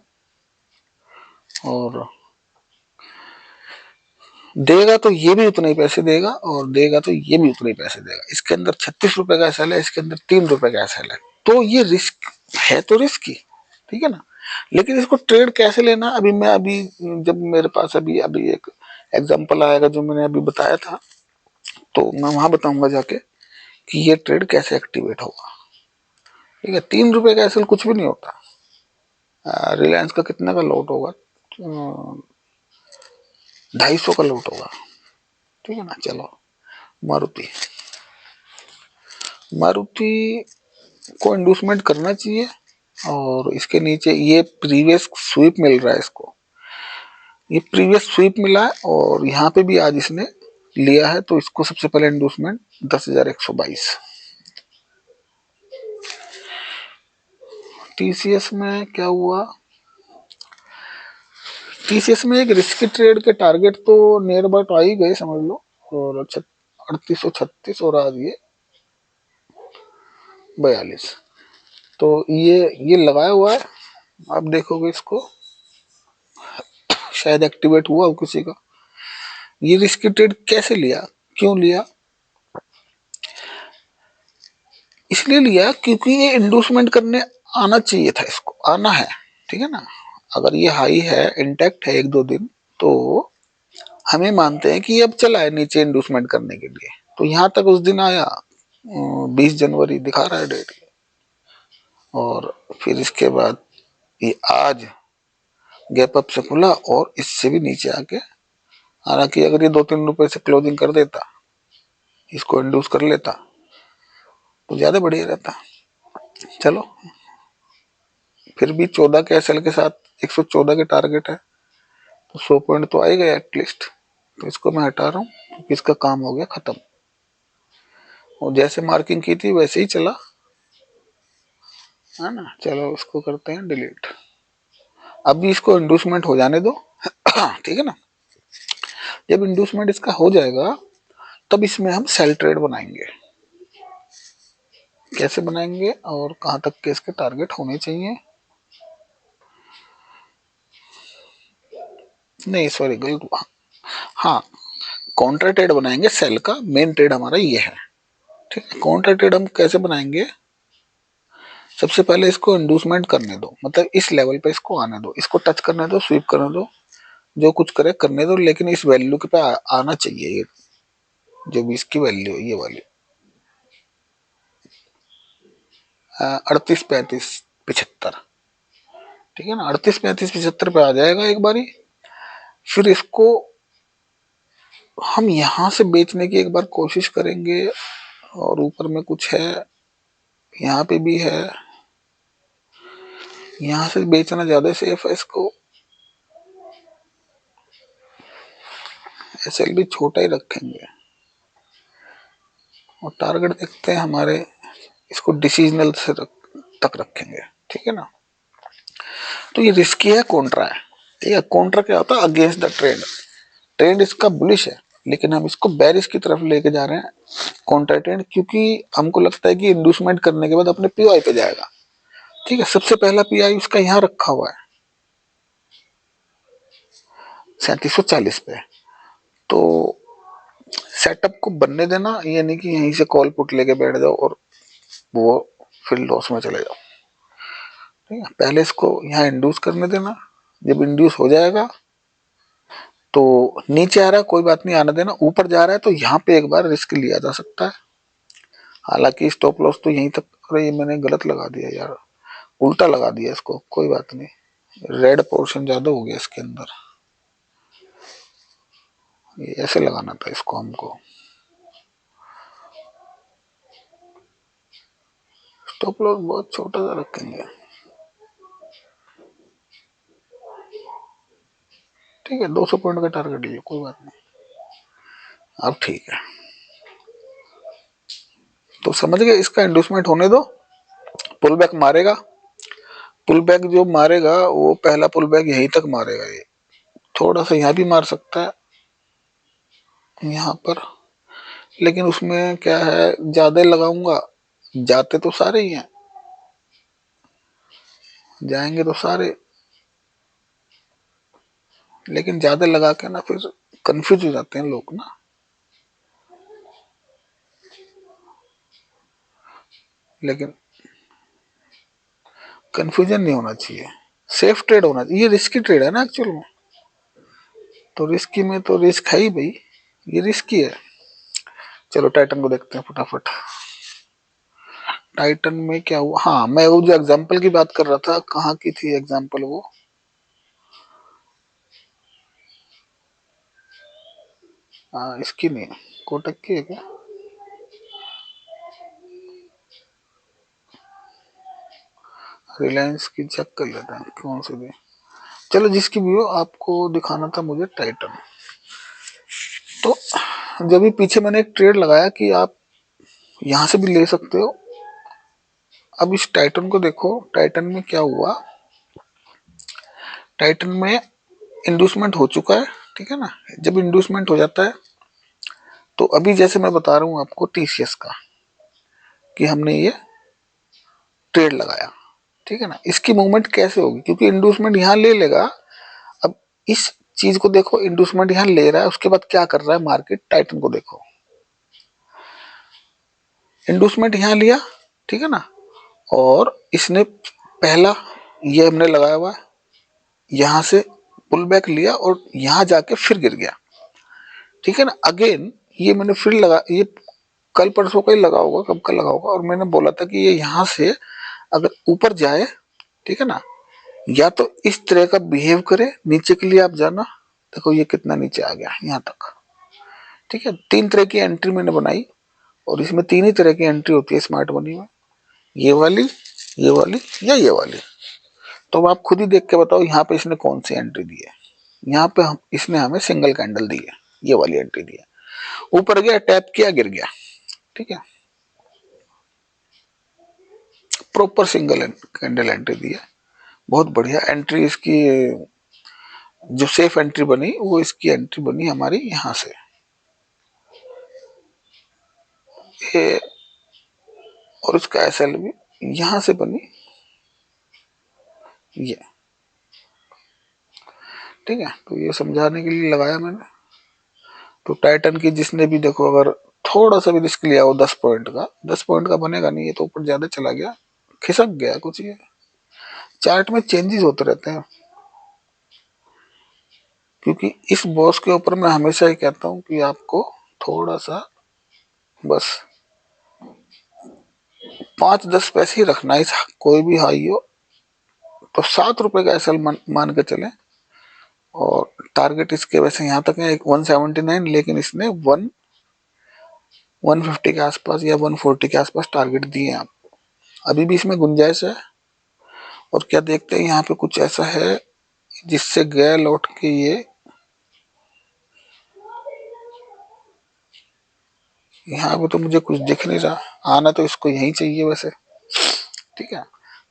और देगा तो ये भी उतने ही पैसे देगा, और देगा तो ये भी उतने ही पैसे देगा। इसके अंदर 36 रुपए का एसएल है, इसके अंदर 3 रुपए का एसएल है, तो ये रिस्क है, तो रिस्क ही। ठीक है ना। लेकिन इसको ट्रेड कैसे लेना, अभी जब मेरे पास अभी अभी एक एग्जांपल आएगा जो मैंने अभी बताया था, तो मैं वहां बताऊंगा जाके कि ये ट्रेड कैसे एक्टिवेट होगा। ठीक है। 3 रुपए का एसएल कुछ भी नहीं होता। रिलायंस का कितने का लॉट होगा, 250 का लॉट होगा। ठीक है ना। चलो, मारुति मारुति को इंडूसमेंट करना चाहिए, और इसके नीचे ये प्रीवियस स्वीप मिल रहा है इसको, ये प्रीवियस स्वीप मिला है, और यहाँ पे भी आज इसने लिया है, तो इसको सबसे पहले इंडूसमेंट 10,122। टीसीएस में क्या हुआ, टीसीएस में एक रिस्की ट्रेड के टारगेट तो नियर अबाउट आ ही गए समझ लो, और 3836, और आज ये 42। तो ये लगाया हुआ है, आप देखोगे इसको, शायद एक्टिवेट हुआ हो किसी का। ये रिस्क ट्रेड कैसे लिया, क्यों लिया? इसलिए लिया क्योंकि ये इंडोसमेंट करने आना चाहिए था, इसको आना है, ठीक है ना। अगर ये हाई है, इंटैक्ट है 1-2 दिन, तो हमें मानते हैं कि अब चला है नीचे इंडोसमेंट करने के लिए। तो यहां तक उस दिन आया, 20 जनवरी दिखा रहा है डेट, और फिर इसके बाद ये आज गैप अप से खुला और इससे भी नीचे आके, हालांकि अगर ये 2-3 रुपए से क्लोजिंग कर देता, इसको इंड्यूस कर लेता, तो ज्यादा बढ़िया रहता। चलो, फिर भी 14 के एसएल के साथ 114 के टारगेट है, तो 100 पॉइंट तो आएगा एटलीस्ट। तो इसको मैं हटा रहा हूँ क्योंकि इसका काम हो गया खत्म, और जैसे मार्किंग की थी वैसे ही चला, है ना। चलो इसको करते हैं डिलीट। अभी इसको इंडूसमेंट हो जाने दो ठीक है ना। जब इंडूसमेंट इसका हो जाएगा, तब इसमें हम सेल ट्रेड बनाएंगे। कैसे बनाएंगे और कहां तक के इसके टारगेट होने चाहिए? नहीं सॉरी, गलत हुआ। हाँ, काउंटर ट्रेड बनाएंगे सेल का, मेन ट्रेड हमारा ये है, ठीक है। काउंटर ट्रेड हम कैसे बनाएंगे? सबसे पहले इसको इंडूसमेंट करने दो, मतलब इस लेवल पे इसको आने दो, इसको टच करने दो, स्वीप करने दो, जो कुछ करे करने दो, लेकिन इस वैल्यू के पे आना चाहिए, ये जो भी इसकी वैल्यू है, ये वाली 38, 35, 75, ठीक है ना। 38, 35, 75 पे आ जाएगा एक बारी। फिर इसको हम यहां से बेचने की एक बार कोशिश करेंगे, और ऊपर में कुछ है, यहाँ पे भी है, यहां से बेचना ज्यादा सेफ है इसको। एसएल भी छोटा ही रखेंगे, और टारगेट देखते हैं हमारे, इसको डिसीजनल से तक रखेंगे, ठीक है ना। तो ये रिस्की है, कॉन्ट्रा है, ठीक है। कॉन्ट्रा क्या होता है? Against the trend. ट्रेंड इसका बुलिश है, लेकिन हम इसको बेरिश की तरफ लेके जा रहे हैं, कॉन्ट्रा ट्रेंड, क्योंकि हमको लगता है कि इंडूसमेंट करने के बाद अपने पीआई पे जाएगा, ठीक है। सबसे पहला पीआई उसका यहाँ रखा हुआ है 3740 पे। तो सेटअप को बनने देना, ये नहीं कि यहीं से कॉल पुट लेके बैठ जाओ और वो फिर लॉस में चले जाओ, ठीक है। पहले इसको यहाँ इंड्यूस करने देना, जब इंड्यूस हो जाएगा तो नीचे आ रहा है कोई बात नहीं, आने देना। ऊपर जा रहा है तो यहाँ पे एक बार रिस्क लिया जा सकता है, हालांकि स्टॉप लॉस तो यहीं तक। अरे ये मैंने गलत लगा दिया यार, उल्टा लगा दिया इसको, कोई बात नहीं, रेड पोर्शन ज्यादा हो गया इसके अंदर, ये ऐसे लगाना था इसको हमको। स्टॉप लॉस बहुत छोटा सा रखेंगे, ठीक है। 200 पॉइंट का टारगेट लिया, कोई बात नहीं। अब ठीक है, तो समझ गए, इसका इंडूसमेंट होने दो, पुल बैक मारेगा। पुल बैक जो मारेगा वो पहला पुल बैक यहीं तक मारेगा, ये थोड़ा सा यहाँ भी मार सकता है यहाँ पर, लेकिन उसमें क्या है, ज्यादा लगाऊंगा, जाते तो सारे ही हैं, जाएंगे तो सारे, लेकिन ज्यादा लगा के ना फिर कंफ्यूज हो जाते हैं लोग ना। लेकिन कंफ्यूजन नहीं होना चाहिए, सेफ ट्रेड होना चाहिए, ये रिस्की ट्रेड है ना एक्चुअल में, तो रिस्की में तो रिस्क है ही भाई, ये रिस्की है। चलो टाइटन को देखते हैं फटाफट। टाइटन में क्या हुआ? हाँ, मैं वो जो एग्जांपल की बात कर रहा था, कहाँ की थी एग्जांपल वो? इसकी नहीं, कोटक की है क्या? रिलायंस की चेक कर लेते हैं कौन सी थी। चलो जिसकी भी हो, आपको दिखाना था मुझे टाइटन। तो जब भी पीछे मैंने एक ट्रेड लगाया कि आप यहां से भी ले सकते हो। अब इस टाइटन को देखो, टाइटन में क्या हुआ, टाइटन में इंडूसमेंट हो चुका है, ठीक है ना। जब इंडूसमेंट हो जाता है, तो अभी जैसे मैं बता रहा हूं आपको टीसीएस का, कि हमने ये ट्रेड लगाया, ठीक है ना। इसकी मूवमेंट कैसे होगी, क्योंकि इंड्यूसमेंट यहाँ ले लेगा। अब इस चीज को देखो, इंड्यूसमेंट यहाँ ले रहा है, उसके बाद क्या कर रहा है मार्केट, टाइटन को देखो, इंड्यूसमेंट यहाँ लिया, ठीक है ना, और इसने पहला ये हमने लगाया हुआ है, यहां से पुल बैक लिया और यहां जाके फिर गिर गया, ठीक है ना। अगेन ये मैंने फिर लगा, ये कल परसों का ही लगा होगा, कब का लगा होगा, और मैंने बोला था कि ये यहां से अगर ऊपर जाए, ठीक है ना, या तो इस तरह का बिहेव करे, नीचे के लिए आप जाना, देखो ये कितना नीचे आ गया यहाँ तक, ठीक है। तीन तरह की एंट्री मैंने बनाई, और इसमें तीन ही तरह की एंट्री होती है स्मार्ट मनी में, ये वाली, ये वाली या ये वाली। तो अब आप खुद ही देख के बताओ यहाँ पे इसने कौन सी एंट्री दी है। यहाँ पे हम इसने हमें सिंगल कैंडल दी है, ये वाली एंट्री दी है, ऊपर गया, टैप किया, गिर गया, ठीक है, प्रॉपर सिंगल कैंडल एंट्री दी है, बहुत बढ़िया एंट्री इसकी। जो सेफ एंट्री बनी वो इसकी एंट्री बनी हमारी यहां से, ये, और इसका एसएल भी यहां से बनी, ये, ठीक है। तो ये समझाने के लिए लगाया मैंने। तो टाइटन की जिसने भी देखो, अगर थोड़ा सा भी रिस्क लिया हो 10 पॉइंट का, 10 पॉइंट का बनेगा नहीं, ये तो ऊपर ज्यादा चला गया, खिसक गया कुछ, ये चार्ट में चेंजेस होते रहते हैं। क्योंकि इस बॉस के ऊपर मैं हमेशा ही कहता हूं कि आपको थोड़ा सा बस 5-10 पैसे ही रखना है, कोई भी हाई हो तो 7 रुपए का एसएल मान के चले। और टारगेट इसके वैसे यहाँ तक है 179, लेकिन इसने 150 के आसपास या 140 के आसपास टारगेट दिए हैं आपको, अभी भी इसमें गुंजाइश है। और क्या देखते हैं, यहाँ पे कुछ ऐसा है जिससे गया लौट के ये, यहाँ पे तो मुझे कुछ दिख नहीं रहा, आना तो इसको यही चाहिए वैसे, ठीक है।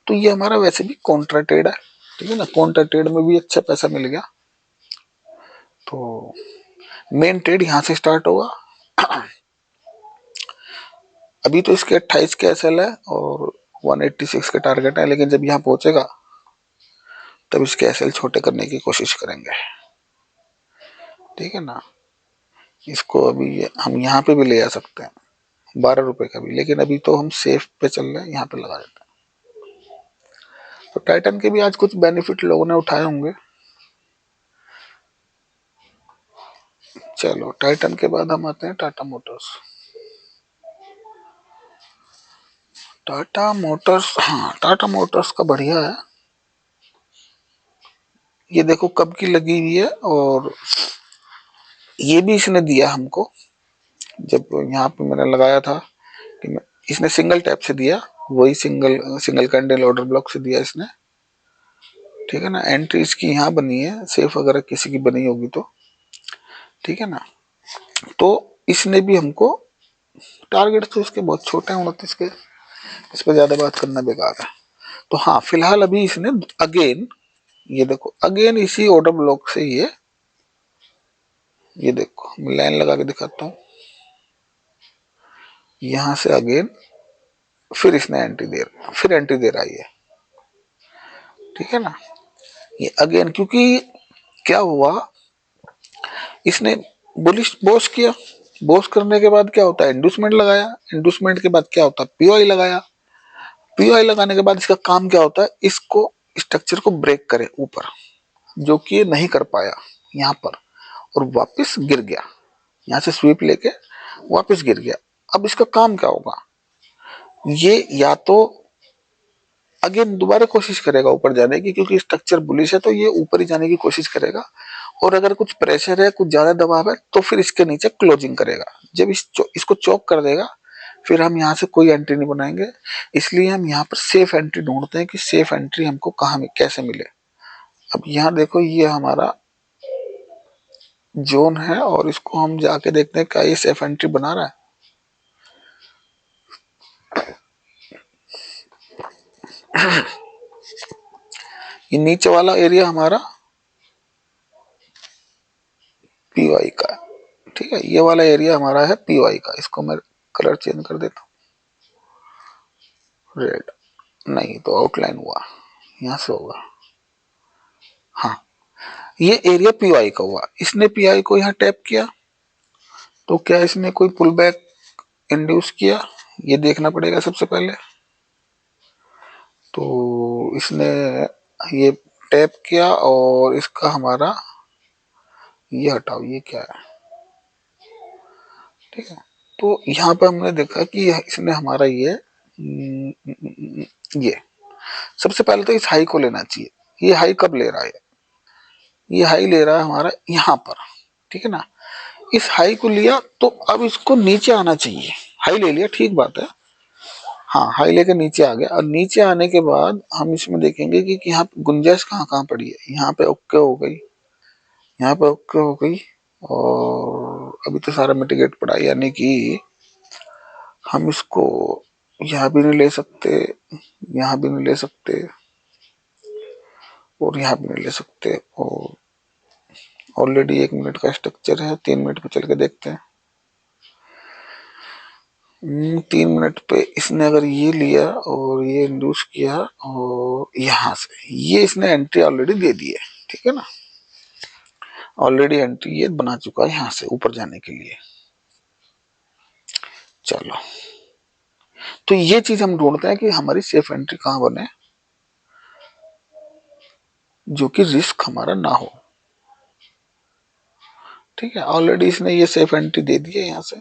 तो ये हमारा वैसे भी कॉन्ट्रा ट्रेड है, ठीक है ना, कॉन्ट्रा ट्रेड में भी अच्छा पैसा मिल गया। तो मेन ट्रेड यहाँ से स्टार्ट होगा। अभी तो इसके 28 के एसएल है और 186 का टारगेट है, लेकिन जब यहाँ पहुंचेगा तब इसके एसएल छोटे करने की कोशिश करेंगे, ठीक है ना। इसको अभी हम यहाँ पे भी ले आ सकते हैं 12 रुपए का भी, लेकिन अभी तो हम सेफ पे चल रहे हैं, यहाँ पे लगा देते हैं। तो टाइटन के भी आज कुछ बेनिफिट लोगों ने उठाए होंगे। चलो टाइटन के बाद हम आते हैं टाटा मोटर्स। टाटा मोटर्स, हाँ टाटा मोटर्स का बढ़िया है, ये देखो कब की लगी हुई है, और ये भी इसने दिया हमको, जब यहाँ पे मैंने लगाया था कि इसने सिंगल टैप से दिया, वही single single candle order block से दिया इसने, ठीक है ना। एंट्री इसकी यहाँ बनी है, सेफ अगर किसी की बनी होगी तो, ठीक है ना। तो इसने भी हमको, टारगेट तो इसके बहुत छोटे हैं 29 के, इस पर ज्यादा बात करना बेकार है। तो हाँ फिलहाल अभी इसने अगेन, ये देखो अगेन इसी ऑर्डर ब्लॉक से ये देखो मैं लाइन लगा के दिखाता हूँ, यहां से अगेन फिर इसने एंट्री दे रहा है ये, ठीक है ना। ये अगेन, क्योंकि क्या हुआ, इसने बुलिश बॉस किया, बॉस करने के बाद क्या होता है, इंड्यूसमेंट लगाया, इंड्यूसमेंट के बाद क्या होता है, पीओआई लगाया, पीओआई लगाने के बाद इसका काम क्या होता है, इसको स्ट्रक्चर को ब्रेक करे ऊपर, जो कि ये नहीं कर पाया यहाँ पर, और वापस गिर गया, यहाँ से स्वीप लेके वापस गिर गया। अब इसका काम क्या होगा, ये या तो अगेन दोबारा कोशिश करेगा ऊपर जाने की, क्योंकि स्ट्रक्चर बुलिश है तो ये ऊपर ही जाने की कोशिश करेगा, और अगर कुछ प्रेशर है, कुछ ज्यादा दबाव है, तो फिर इसके नीचे क्लोजिंग करेगा। जब इसको चौक कर देगा, फिर हम यहाँ से कोई एंट्री नहीं बनाएंगे, इसलिए हम यहाँ पर सेफ एंट्री ढूंढते हैं कि सेफ एंट्री हमको कहाँ कैसे मिले। अब यहाँ देखो ये हमारा जोन है, और इसको हम जाके देखते हैं क्या ये सेफ एंट्री बना रहा है। ये नीचे वाला एरिया हमारा पीवाई का, ठीक है, ये वाला एरिया हमारा है पीवाई का, इसको मैं कलर चेंज कर देता हूँ, रेड, नहीं तो आउटलाइन हुआ, यहां से होगा। हाँ, ये एरिया पीआई का हुआ, इसने पीआई को यहाँ टैप किया तो क्या इसने कोई पुल बैक इंड्यूस किया, ये देखना पड़ेगा सबसे पहले। तो इसने ये टैप किया और इसका हमारा ये हटाओ, ये क्या है, ठीक है। तो यहाँ पे हमने देखा कि इसने हमारा ये सबसे पहले तो इस हाई को लेना चाहिए। ये हाई कब ले रहा है, ये हाई ले रहा है हमारा यहाँ पर, ठीक है ना। इस हाई को लिया तो अब इसको नीचे आना चाहिए, हाई ले लिया ठीक बात है, हाँ हाई लेकर नीचे आ गया। और नीचे आने के बाद हम इसमें देखेंगे कि यहाँ पे गुंजाइश कहाँ कहाँ पड़ी है। यहाँ पे ओके हो गई, यहाँ पे ओके हो गई, और अभी तो सारा मिटिगेट पड़ा, यानी कि हम इसको यहाँ भी नहीं ले सकते, यहाँ भी नहीं ले सकते, और यहाँ भी नहीं ले सकते। और ऑलरेडी 1 मिनट का स्ट्रक्चर है, 3 मिनट पे चल के देखते हैं। 3 मिनट पे इसने अगर ये लिया और ये इंड्यूस किया और यहाँ से ये इसने एंट्री ऑलरेडी दे दी है, ठीक है ना, ऑलरेडी एंट्री ये बना चुका है यहाँ से ऊपर जाने के लिए। चलो, तो ये चीज हम ढूंढते हैं कि हमारी सेफ एंट्री कहाँ बने, जो कि रिस्क हमारा ना हो, ठीक है। ऑलरेडी इसने ये सेफ एंट्री दे दी है यहाँ से,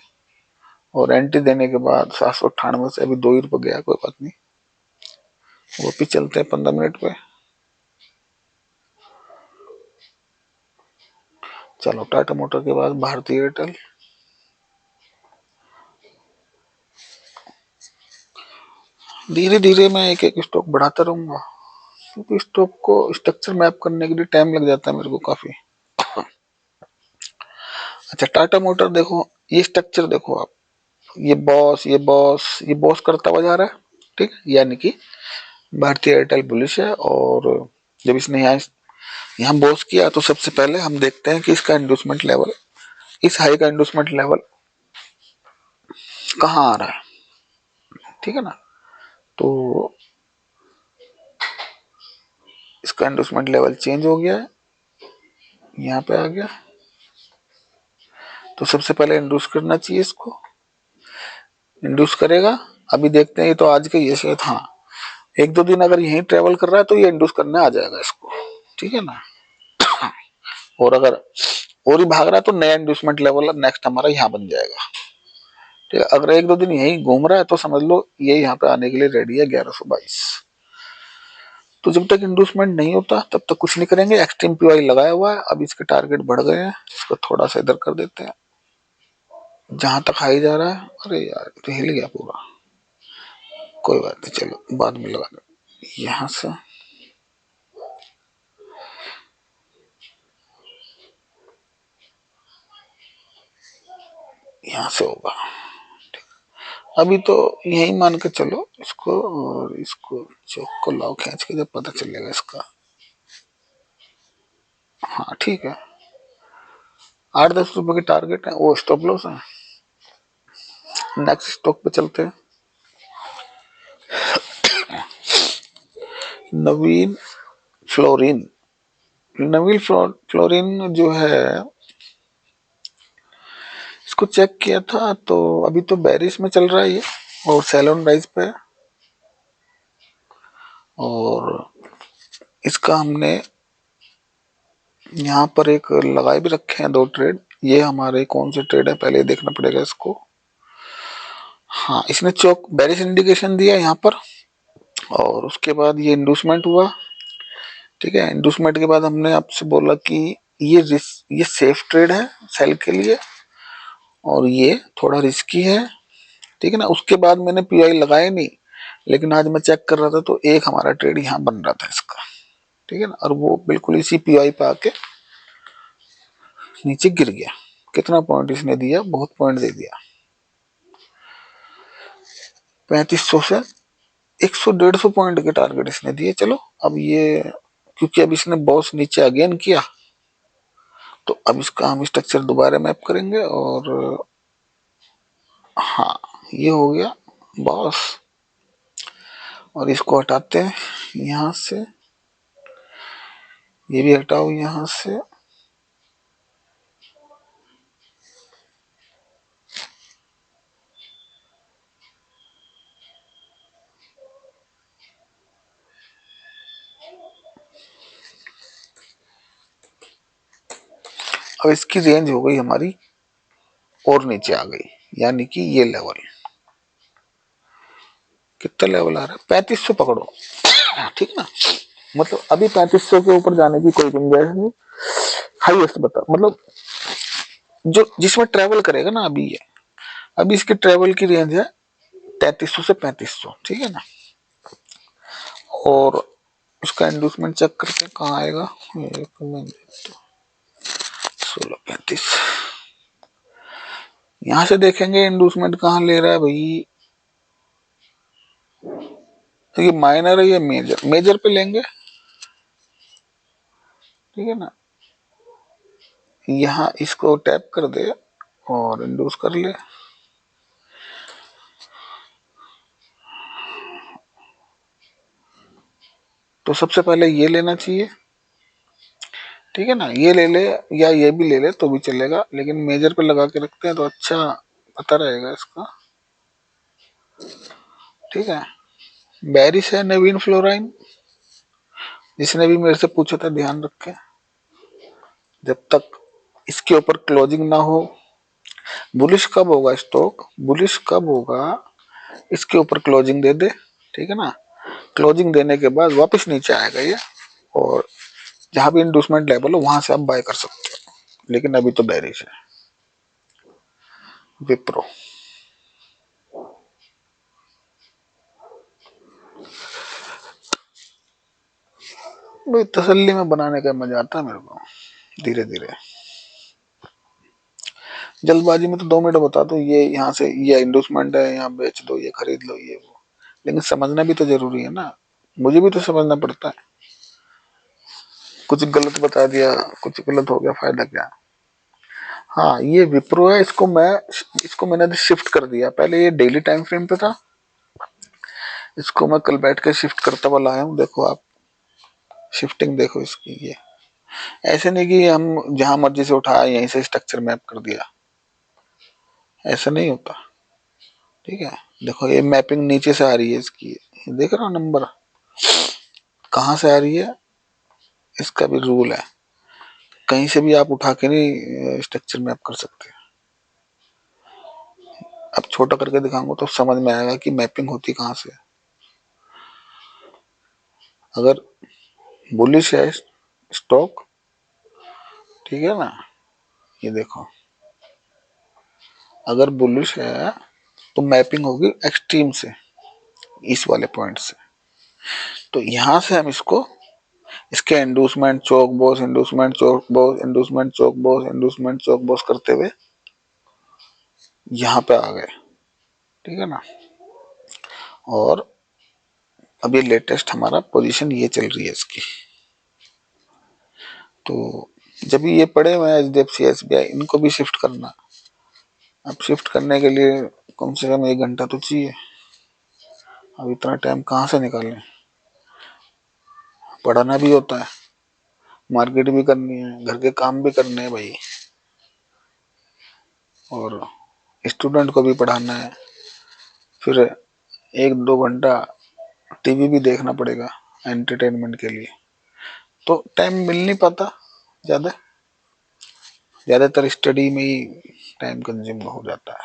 और एंट्री देने के बाद 798 से अभी 2 ही रुपये गया, कोई बात नहीं, वो भी चलते हैं 15 मिनट पे। चलो, टाटा मोटर के बाद भारतीय एयरटेल, धीरे धीरे मैं एक एक स्टॉक बढ़ाता रहूंगा, क्योंकि स्टॉक को स्ट्रक्चर मैप करने के लिए टाइम लग जाता है मेरे को काफी। अच्छा, टाटा मोटर देखो, ये स्ट्रक्चर देखो आप, ये बॉस करता हुआ जा रहा है, ठीक है, यानी कि भारतीय एयरटेल बुलिश है। और जब इसने यहाँ बॉस किया तो सबसे पहले हम देखते हैं कि इसका इंड्यूसमेंट लेवल, इस हाई का इंड्यूसमेंट लेवल कहाँ आ रहा है, ठीक है ना। तो इसका इंड्यूसमेंट लेवल चेंज हो गया है, यहाँ पे आ गया, तो सबसे पहले इंड्यूस करना चाहिए इसको, इंड्यूस करेगा। अभी देखते हैं, ये तो आज का ये शायद, हाँ 1-2 दिन अगर यहीं ट्रेवल कर रहा है तो ये इंड्यूस करने आ जाएगा इसको, ठीक है ना। और अगर और ही भाग रहा है तो नया इंड्यूसमेंट लेवल नेक्स्ट हमारा यहाँ बन जाएगा, ठीक है। अगर 1-2 दिन यहीं घूम रहा है तो समझ लो ये यहाँ पे आने के लिए रेडी है 1122। तो जब तक इंड्यूसमेंट नहीं होता तब तक कुछ नहीं करेंगे। एक्सट्रीम पीवाई लगाया हुआ है, अब इसके टारगेट बढ़ गए हैं, इसको थोड़ा सा इधर कर देते हैं, जहां तक हाई जा रहा है। अरे यार, तो हिल गया पूरा, कोई बात नहीं, चलो बाद में लगा दो। यहाँ से यहाँ से होगा, अभी तो यही मान के चलो इसको, और इसको चौक को लाओ खींच के, जब पता चलेगा इसका। हाँ ठीक है, 8-10 रुपए की टारगेट है, वो स्टॉप लॉस है। नेक्स्ट स्टॉक पे चलते हैं, नवीन फ्लोरिन। नवीन फ्लोरिन जो है, इसको चेक किया था तो अभी तो बेरिश में चल रहा है ये, और सेलोन राइज पे है। और इसका हमने यहाँ पर एक लगाए भी रखे हैं 2 ट्रेड। ये हमारे कौन से ट्रेड है पहले देखना पड़ेगा इसको। हाँ, इसने चौक बेरिश इंडिकेशन दिया यहाँ पर, और उसके बाद ये इंड्यूसमेंट हुआ, ठीक है। इंड्यूसमेंट के बाद हमने आपसे बोला कि ये सेफ ट्रेड है सेल के लिए, और ये थोड़ा रिस्की है, ठीक है ना। उसके बाद मैंने पीआई लगाए नहीं, लेकिन आज मैं चेक कर रहा था तो एक हमारा ट्रेड यहाँ बन रहा था इसका, ठीक है ना, और वो बिल्कुल इसी पीआई पे आके नीचे गिर गया। कितना पॉइंट इसने दिया, बहुत पॉइंट दे दिया, 3500 से 100-150 पॉइंट के टारगेट इसने दिए। चलो, अब ये क्योंकि अब इसने बॉस नीचे अगेन किया, तो अब इसका हम स्ट्रक्चर दोबारा मैप करेंगे। और हाँ, ये हो गया बॉस, और इसको हटाते हैं यहां से, ये भी हटाओ यहां से। अब इसकी रेंज हो गई हमारी और नीचे आ गई, यानी कि ये लेवल कितना लेवल आ रहा है, 3500 पकड़ो, ठीक ना। मतलब अभी 3500 के ऊपर जाने की कोई गुंजाइश नहीं। हाईएस्ट बता, मतलब जो जिसमें ट्रेवल करेगा ना, अभी ये अभी इसकी ट्रेवल की रेंज है 3300 से 3500, ठीक है ना। और उसका इंड्यूसमेंट चेक करते हैं कहाँ आएगा, 1635। यहां से देखेंगे इंड्यूसमेंट कहाँ ले रहा है भाई, तो ये माइनर है, ये मेजर, मेजर पे लेंगे, ठीक है ना। यहाँ इसको टैप कर दे और इंड्यूस कर ले, तो सबसे पहले ये लेना चाहिए, ठीक है ना। ये ले ले या ये भी ले ले तो भी चलेगा, लेकिन मेजर पे लगा के रखते हैं तो अच्छा पता रहेगा इसका, ठीक है। बैरिस है नवीन फ्लोराइन, जिसने भी मेरे से पूछा था ध्यान रखें, जब तक इसके ऊपर क्लोजिंग ना हो। बुलिश कब होगा स्टॉक, बुलिश कब होगा, इसके ऊपर क्लोजिंग दे दे, ठीक है ना। क्लोजिंग देने के बाद वापस नीचे आएगा ये, और जहां भी इंड्यूसमेंट लेवल हो वहां से आप बाय कर सकते हो, लेकिन अभी तो बेरिश है। विप्रो भाई तसल्ली में बनाने का मजा आता है मेरे को, धीरे धीरे। जल्दबाजी में तो 2 मिनट बता दो, ये यहाँ से ये इंडोसमेंट है, यहाँ बेच दो, ये खरीद लो, ये वो, लेकिन समझना भी तो जरूरी है ना, मुझे भी तो समझना पड़ता है। कुछ गलत बता दिया, कुछ गलत हो गया, फायदा क्या। हाँ ये विप्रो है, इसको मैंने शिफ्ट कर दिया, पहले ये डेली टाइम फ्रेम पे था, इसको मैं कल बैठ कर शिफ्ट करता हुआ लाया हूँ, देखो आप शिफ्टिंग देखो इसकी। ये ऐसे नहीं कि हम जहां मर्जी से उठाया यहीं से स्ट्रक्चर मैप कर दिया, ऐसा नहीं होता, ठीक है। देखो ये मैपिंग नीचे से आ रही है इसकी, देख रहा हो नंबर कहाँ से आ रही है, इसका भी रूल है, कहीं से भी आप उठा के नहीं स्ट्रक्चर मैप कर सकते। अब छोटा करके दिखाऊंगा तो समझ में आएगा कि मैपिंग होती कहाँ से। अगर बुलिश है स्टॉक, ठीक है ना, ये देखो अगर बुलिश है तो मैपिंग होगी एक्सट्रीम से, इस वाले पॉइंट से, तो यहां से हम इसको इसके इंडूसमेंट चौक बॉस, इंडूसमेंट चौक बॉस, इंडूसमेंट चौक बॉस, इंडूसमेंट चौक बॉस करते हुए यहाँ पे आ गए, ठीक है ना। और अब ये लेटेस्ट हमारा पोजीशन ये चल रही है इसकी, तो जब ये पड़े हुए हैं एचडीएफसी एसबीआई, इनको भी शिफ्ट करना। अब शिफ्ट करने के लिए कम से कम 1 घंटा तो चाहिए, अब इतना टाइम कहाँ से निकालें, पढ़ाना भी होता है, मार्केट भी करनी है, घर के काम भी करने हैं भाई, और स्टूडेंट को भी पढ़ाना है, फिर 1-2 घंटा टीवी भी देखना पड़ेगा एंटरटेनमेंट के लिए, तो टाइम मिल नहीं पाता, ज्यादा ज्यादातर स्टडी में ही टाइम कंज्यूम हो जाता है।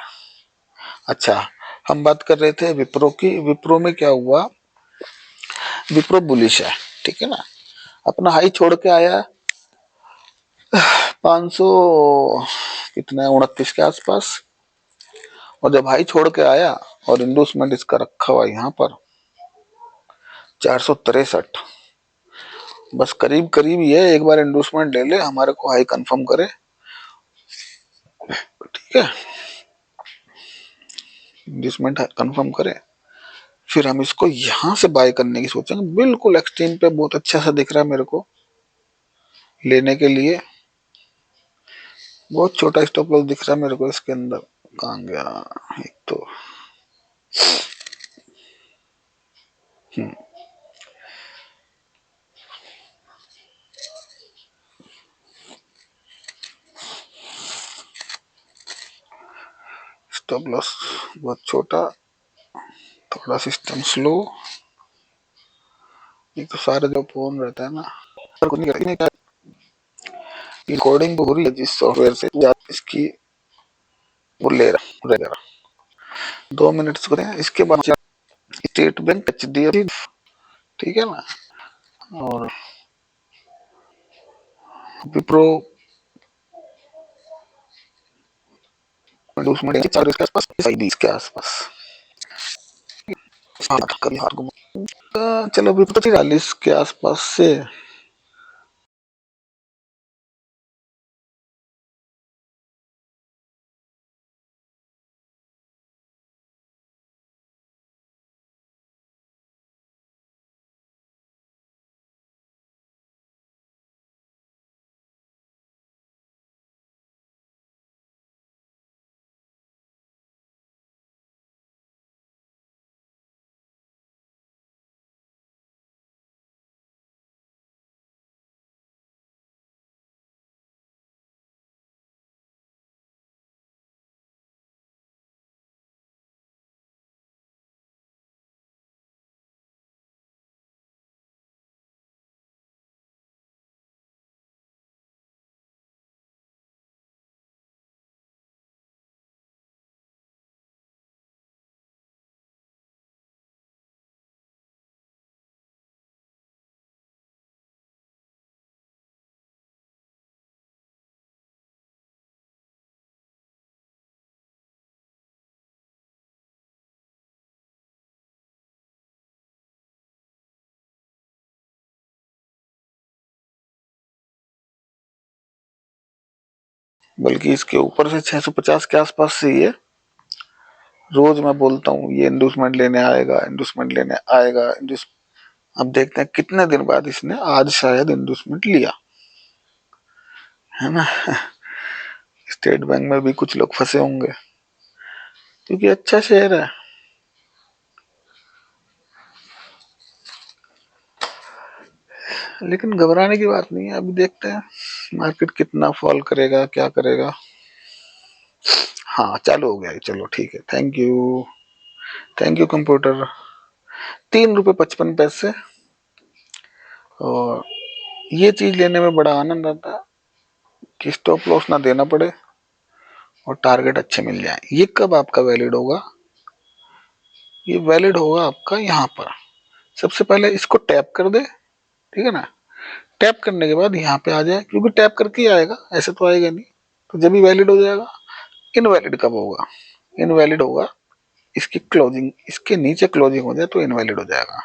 अच्छा, हम बात कर रहे थे विप्रो की, विप्रो में क्या हुआ, विप्रो बुलिश है, ठीक है ना, अपना हाई छोड़ के आया 500 कितना है 29 के आसपास, और जब हाई छोड़ के आया और इंडोसमेंट इसका रखा हुआ यहाँ पर 463, बस करीब करीब ही है, एक बार इंडोसमेंट ले ले, हमारे को हाई कंफर्म करे, ठीक है, इंडोसमेंट कंफर्म करे, फिर हम इसको यहां से बाय करने की सोचेंगे, बिल्कुल एक्सट्रीम पे बहुत अच्छा सा दिख रहा है मेरे को लेने के लिए, बहुत छोटा स्टॉप लॉस दिख रहा है मेरे को इसके अंदर, कहाँ गया एक तो, स्टॉप लॉस बहुत छोटा, थोड़ा सिस्टम स्लो। ये तो सारे जो फोन रहता है ना, कुछ नहीं करती, रिकॉर्डिंग हो रही है जिस सॉफ्टवेयर से इसकी वो ले रहा रहेगा। 2 मिनट करें, इसके बाद स्टेट बैंक, HDFC, ठीक है ना, और विप्रो, उसमें 40 के आसपास, 20 के आसपास। कभी हार घुमा, चलो विप्रो 40 के आसपास से बल्कि इसके ऊपर से 650 के आसपास से ये रोज मैं बोलता हूँ ये इंडोसमेंट लेने आएगा, इंडोसमेंट लेने आएगा। अब देखते हैं कितने दिन बाद इसने आज शायद इंडोसमेंट लिया, है ना। स्टेट बैंक में भी कुछ लोग फंसे होंगे क्योंकि अच्छा शेयर है। लेकिन घबराने की बात नहीं है, अभी देखते हैं मार्केट कितना फॉल करेगा, क्या करेगा। हाँ चालू हो गया, चलो ठीक है, thank you, thank you computer. 3 रुपये 55 पैसे। और ये चीज लेने में बड़ा आनंद आता है कि स्टॉप लॉस ना देना पड़े और टारगेट अच्छे मिल जाए। ये कब आपका वैलिड होगा? ये वैलिड होगा आपका यहाँ पर। सबसे पहले इसको टैप कर दे, ठीक है ना। टैप करने के बाद यहाँ पे आ जाए, क्योंकि टैप करके ही आएगा, ऐसे तो आएगा नहीं, तो जब भी वैलिड हो जाएगा। इनवैलिड कब होगा? इनवैलिड होगा इसकी क्लोजिंग, इसके नीचे क्लोजिंग हो जाए तो इनवैलिड हो जाएगा,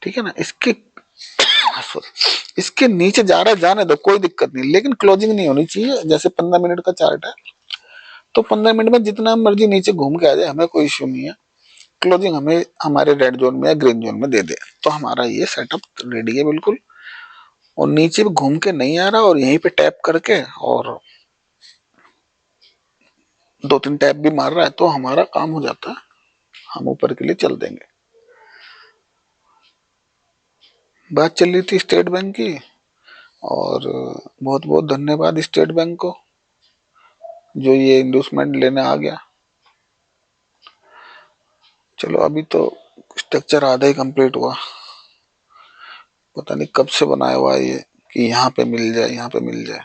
ठीक है ना। इसके नीचे जा रहा है, जाने दो, कोई दिक्कत नहीं, लेकिन क्लोजिंग नहीं होनी चाहिए। जैसे 15 मिनट का चार्ट है तो 15 मिनट में जितना मर्जी नीचे घूम के आ जाए, हमें कोई इश्यू नहीं है। क्लोजिंग हमें हमारे रेड जोन में या ग्रीन जोन में दे दे तो हमारा ये सेटअप रेडी है बिल्कुल। और नीचे भी घूम के नहीं आ रहा और यहीं पे टैप करके और 2-3 टैप भी मार रहा है तो हमारा काम हो जाता है, हम ऊपर के लिए चल देंगे। बात चल रही थी स्टेट बैंक की, और बहुत बहुत धन्यवाद स्टेट बैंक को जो ये इंडोसमेंट लेने आ गया। चलो अभी तो स्ट्रक्चर आधा ही कंप्लीट हुआ, पता नहीं कब से बनाया हुआ है ये कि यहाँ पे मिल जाए, यहाँ पे मिल जाए।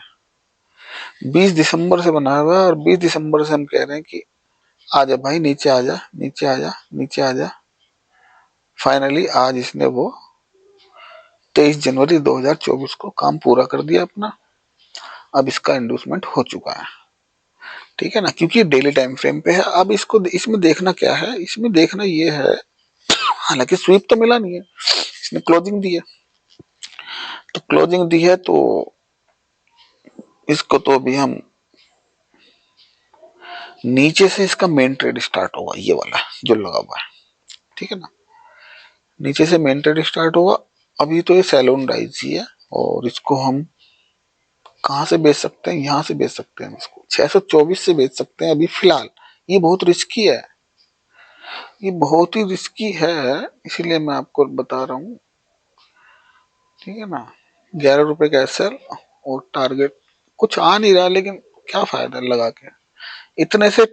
20 दिसंबर से बनाया हुआ है और 20 दिसंबर से हम कह रहे हैं कि आजा भाई, नीचे आजा, नीचे आजा, नीचे आजा। फाइनली आज इसने वो 23 जनवरी 2024 को काम पूरा कर दिया अपना। अब इसका इंडोसमेंट हो चुका है, ठीक है ना, क्योंकि डेली टाइम फ्रेम पे है। अब इसको इसमें देखना क्या है, इसमें देखना ये है, हालांकि स्वीप तो मिला नहीं है, इसने क्लोजिंग दी है। तो क्लोजिंग दी है तो इसको तो अभी हम नीचे से इसका मेन ट्रेड स्टार्ट होगा, ये वाला जो लगा हुआ है, ठीक है ना। नीचे से मेन ट्रेड स्टार्ट होगा। अभी तो ये सैलून डाइज ही है और इसको हम कहाँ से बेच सकते हैं? यहाँ से बेच सकते हैं, इसको 624 से बेच सकते हैं अभी फिलहाल। ये बहुत रिस्की है, ये बहुत ही रिस्की है, इसीलिए मैं आपको बता रहा हूँ, ठीक है ना। 11 रुपए का एसएल और टारगेट कुछ आ नहीं रहा, लेकिन क्या फायदा लगा के इतने से।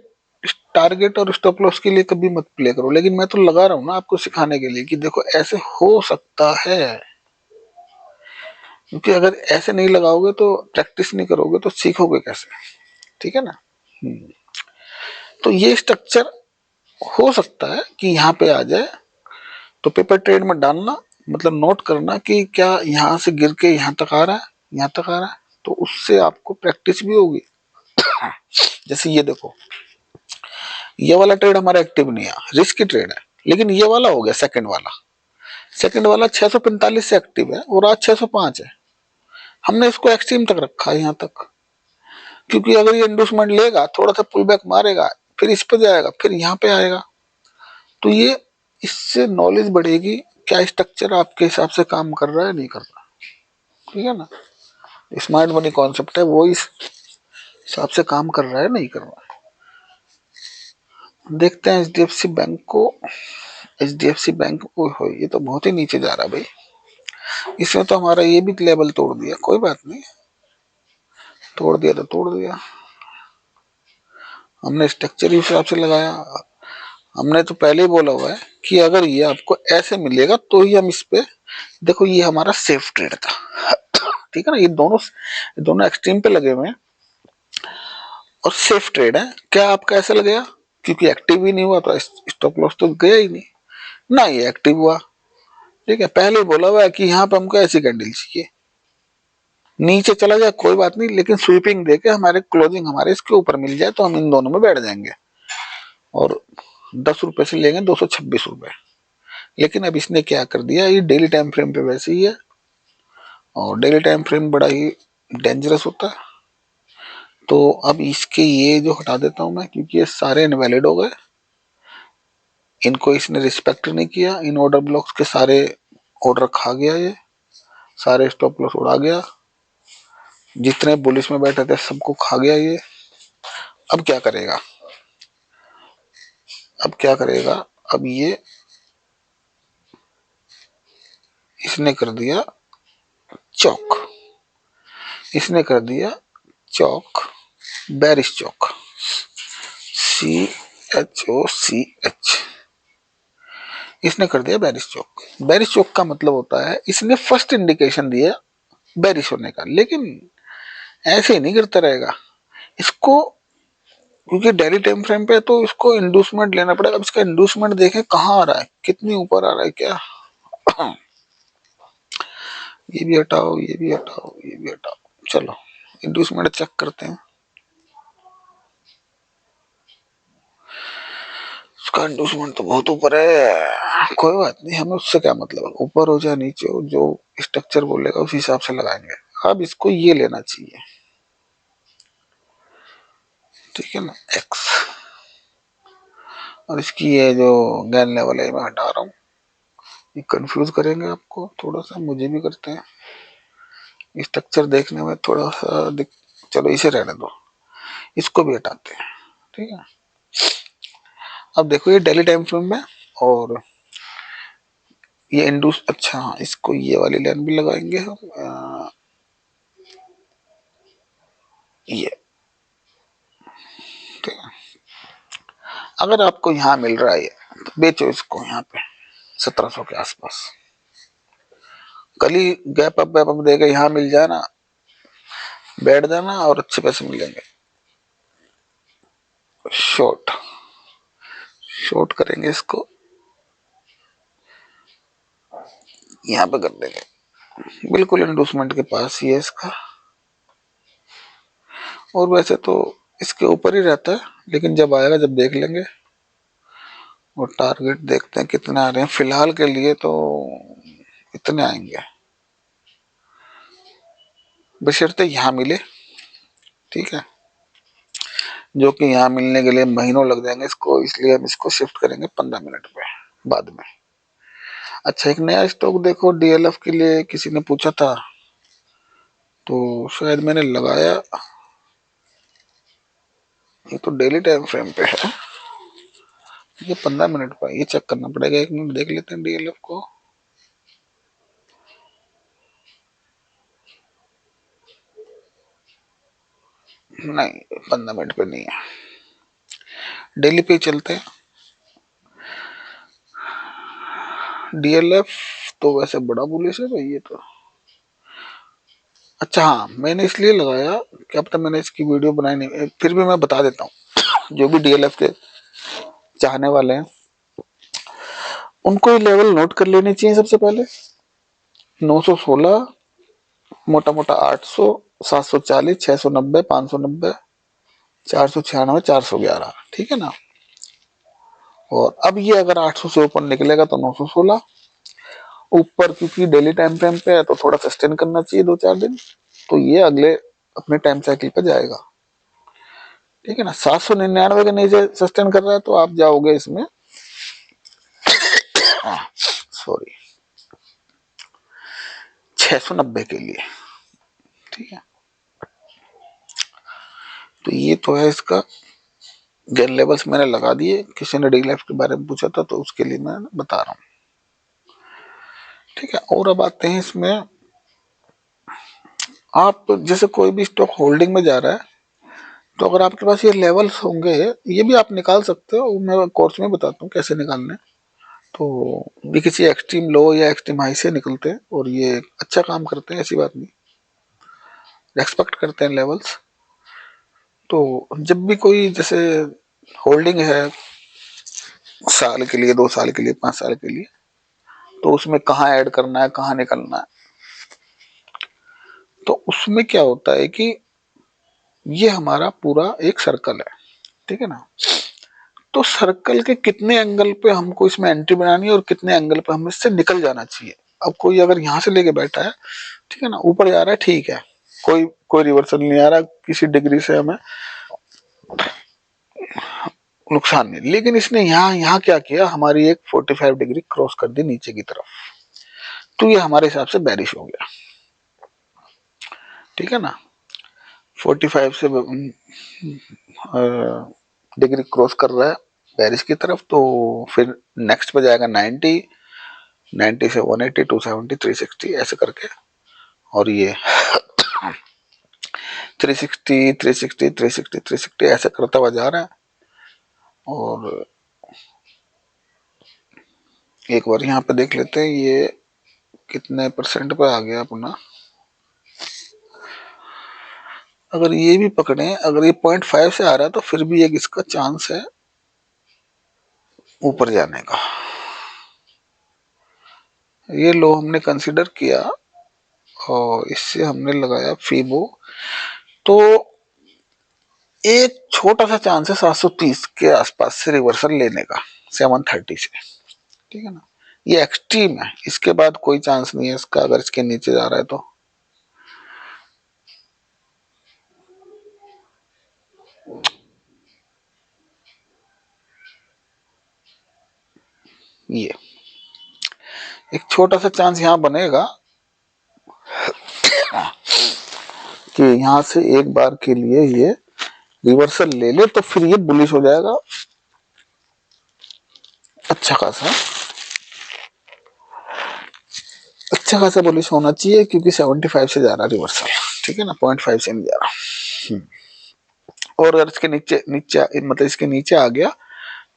टारगेट और स्टॉप लॉस के लिए कभी मत प्ले करो, लेकिन मैं तो लगा रहा हूँ ना आपको सिखाने के लिए कि देखो ऐसे हो सकता है, क्योंकि अगर ऐसे नहीं लगाओगे तो प्रैक्टिस नहीं करोगे तो सीखोगे कैसे, ठीक है ना। तो ये स्ट्रक्चर हो सकता है कि यहाँ पे आ जाए, तो पेपर ट्रेड में डालना, मतलब नोट करना कि क्या यहाँ से गिर के यहाँ तक आ रहा है, यहाँ तक आ रहा है, तो उससे आपको प्रैक्टिस भी होगी। जैसे ये देखो, ये वाला ट्रेड हमारा एक्टिव नहीं है, रिस्की ट्रेड है, लेकिन ये वाला हो गया सेकंड वाला। सेकंड वाला 645 से एक्टिव है और आज 605 है। हमने इसको एक्सट्रीम तक रखा है यहाँ तक, क्योंकि अगर ये इंडोसमेंट लेगा, थोड़ा सा पुल बैक मारेगा, फिर इस पर जाएगा, फिर यहाँ पे आएगा, तो ये इससे नॉलेज बढ़ेगी क्या स्ट्रक्चर आपके हिसाब से काम कर रहा है नहीं कर रहा, ठीक है ना। स्मार्ट मनी कॉन्सेप्ट है, वो इस हिसाब से काम कर रहा है नहीं कर रहा है। देखते हैं एचडीएफसी बैंक को। एचडीएफसी बैंक हो, ये तो बहुत ही नीचे जा रहा है भाई, इसमें तो हमारा ये भी लेवल तोड़ दिया, कोई बात नहीं, तोड़ दिया तो तोड़ दिया, हमने स्ट्रक्चर हिसाब से लगाया। हमने तो पहले ही बोला हुआ है कि अगर ये आपको ऐसे मिलेगा तो ही हम इस पे, देखो ये हमारा सेफ ट्रेड था, ठीक है ना। ये दोनों एक्सट्रीम पे लगे हुए हैं और सेफ ट्रेड है। क्या आपका ऐसा लगेगा, क्योंकि एक्टिव ही नहीं हुआ तो स्टॉप लॉस तो गया ही नहीं ना, ये एक्टिव हुआ, ठीक है। पहले ही बोला हुआ है कि यहाँ पे हमको ऐसी कैंडल चाहिए, नीचे चला जाए कोई बात नहीं, लेकिन स्वीपिंग देके हमारे क्लोजिंग हमारे इसके ऊपर मिल जाए तो हम इन दोनों में बैठ जाएंगे, और 10 रुपए से लेंगे 226 रुपए। लेकिन अब इसने क्या कर दिया, ये डेली टाइम फ्रेम पे वैसे ही है, और डेली टाइम फ्रेम बड़ा ही डेंजरस होता है। तो अब इसके ये जो हटा देता हूं मैं, क्योंकि ये सारे इनवैलिड हो गए, इनको इसने रिस्पेक्ट नहीं किया, इन ऑर्डर ब्लॉक्स के सारे ऑर्डर खा गया, ये सारे स्टॉप लॉस उड़ा गया, जितने बुलिश में बैठे थे सबको खा गया ये। अब क्या करेगा, अब क्या करेगा, अब ये इसने कर दिया चौक, इसने कर दिया चौक, बैरिश चौक, CHOCH, इसने कर दिया बैरिश चौक। बैरिश चौक का मतलब होता है इसने फर्स्ट इंडिकेशन दिया बैरिश होने का, लेकिन ऐसे ही नहीं गिरता रहेगा इसको, क्योंकि डेली टाइम फ्रेम पे है तो इसको इंडूसमेंट लेना पड़ेगा। अब इसका इंडूसमेंट देखें कहाँ आ रहा है, कितनी ऊपर आ रहा है क्या, ये भी हटाओ, ये भी हटाओ, ये भी हटाओ, चलो इंडूसमेंट चेक करते हैं। उसका इंडूसमेंट तो बहुत ऊपर है, कोई बात नहीं, हमें उससे क्या मतलब है, ऊपर हो जाए नीचे हो, जो स्ट्रक्चर बोलेगा उस हिसाब से लगाएंगे। अब इसको ये लेना चाहिए, ठीक है ना, एक्स, और इसकी ये जो गैन लेवल है मैं हटा रहा हूँ, ये कंफ्यूज करेंगे आपको थोड़ा सा, मुझे भी करते हैं स्ट्रक्चर देखने में थोड़ा सा चलो इसे रहने दो, इसको भी हटाते हैं, ठीक है। अब देखो ये डेली टाइम फ्रेम में, और ये इंडूस, अच्छा हाँ, इसको ये वाली लाइन भी लगाएंगे हम, ये, ठीक है। अगर आपको यहाँ मिल रहा है तो बेचो इसको यहाँ पे 1700 के आसपास, कल ही गैप अप देगा, यहाँ मिल जाए ना, बैठ जाना और अच्छे पैसे मिलेंगे। शॉर्ट, शॉर्ट करेंगे इसको, यहाँ पे कर देंगे, बिल्कुल इंडोसमेंट के पास ही है इसका, और वैसे तो इसके ऊपर ही रहता है, लेकिन जब आएगा जब देख लेंगे। और टारगेट देखते हैं कितने आ रहे हैं, फिलहाल के लिए तो इतने आएंगे, बशर्ते यहाँ मिले, ठीक है, जो कि यहाँ मिलने के लिए महीनों लग जाएंगे इसको, इसलिए हम इसको शिफ्ट करेंगे 15 मिनट पे बाद में। अच्छा एक नया स्टॉक देखो, डीएलएफ के लिए किसी ने पूछा था, तो शायद मैंने लगाया, ये तो डेली टाइम फ्रेम पे है, ये 15 मिनट का, ये चेक करना पड़ेगा। 1 मिनट देख लेते हैं डीएलएफ को। नहीं, 15 मिनट पे नहीं है। डेली पे चलते हैं। डीएलएफ तो वैसे बड़ा बुलिश है भाई ये तो। अच्छा हाँ, मैंने इसलिए लगाया कि अब तक मैंने इसकी वीडियो बनाई नहीं, फिर भी मैं बता देता हूँ। जो भी डीएलएफ के चाहने वाले हैं उनको ये लेवल नोट कर लेने चाहिए। सबसे पहले 916, मोटा मोटा 800, 740, 690, 590, 496, 411, ठीक है ना। और अब ये अगर 800 से ऊपर निकलेगा तो 916 ऊपर, क्योंकि डेली टाइम फ्रेम पे है तो थोड़ा सस्टेन करना चाहिए 2-4 दिन, तो ये अगले अपने टाइम साइकिल पे जाएगा, ठीक है ना। 799 के नीचे सस्टेन कर रहा है तो आप जाओगे इसमें, सॉरी, 690 के लिए, ठीक है। तो ये तो है इसका। गेन लेवल्स मैंने लगा दिए, किसी ने डीएलएफ के बारे में पूछा था तो उसके लिए मैं बता रहा हूँ, ठीक है। और अब आते हैं इसमें, आप जैसे कोई भी स्टॉक होल्डिंग में जा रहा है तो अगर आपके पास ये लेवल्स होंगे, ये भी आप निकाल सकते हो, मैं कोर्स में बताता हूँ कैसे निकालने। तो ये किसी एक्सट्रीम लो या एक्सट्रीम हाई से निकलते हैं और ये अच्छा काम करते हैं, ऐसी बात नहीं, रेस्पेक्ट करते हैं लेवल्स। तो जब भी कोई जैसे होल्डिंग है साल के लिए, 2 साल के लिए, 5 साल के लिए, तो उसमें कहाँ ऐड करना है, कहाँ निकलना है, तो उसमें क्या होता है कि ये हमारा पूरा एक सर्कल है, ठीक है ना। तो सर्कल के कितने एंगल पे हमको इसमें एंट्री बनानी है और कितने एंगल पे हमें इससे निकल जाना चाहिए। अब कोई अगर यहाँ से लेके बैठा है, ठीक है ना, ऊपर जा रहा है, ठीक है, कोई कोई रिवर्सल नहीं आ रहा, किसी डिग्री से हमें नुकसान नहीं, लेकिन इसने यहाँ यहाँ क्या किया, हमारी एक 45 डिग्री क्रॉस कर दी नीचे की तरफ, तो ये हमारे हिसाब से बैरिश हो गया, ठीक है ना। 45 से डिग्री क्रॉस कर रहा है बैरिश की तरफ, तो फिर नेक्स्ट पे जाएगा 90, 90 से 180, 270, 360 ऐसे करके, और ये 360, 360, 360, 360 ऐसे करता हुआ जा रहा है। और एक बार यहाँ पे देख लेते हैं ये कितने परसेंट पे आ गया अपना। अगर ये भी पकड़े, अगर ये 0.5 से आ रहा है तो फिर भी एक इसका चांस है ऊपर जाने का। ये लो हमने कंसीडर किया और इससे हमने लगाया फीबो, तो एक छोटा सा चांस है 730 के आसपास से रिवर्सल लेने का, 730 से, ठीक है ना। ये एक्सट्रीम है, इसके बाद कोई चांस नहीं है इसका, अगर इसके नीचे जा रहा है तो। ये एक छोटा सा चांस यहाँ बनेगा कि यहाँ से एक बार के लिए ये रिवर्सल ले ले, तो फिर ये बुलिश हो जाएगा अच्छा खासा, अच्छा खासा बुलिश होना चाहिए, क्योंकि 75 से जा रहा रिवर्सल, ठीक है ना, 0.5 से नहीं जा रहा। और अगर इसके नीचे नीचे मतलब इसके नीचे आ गया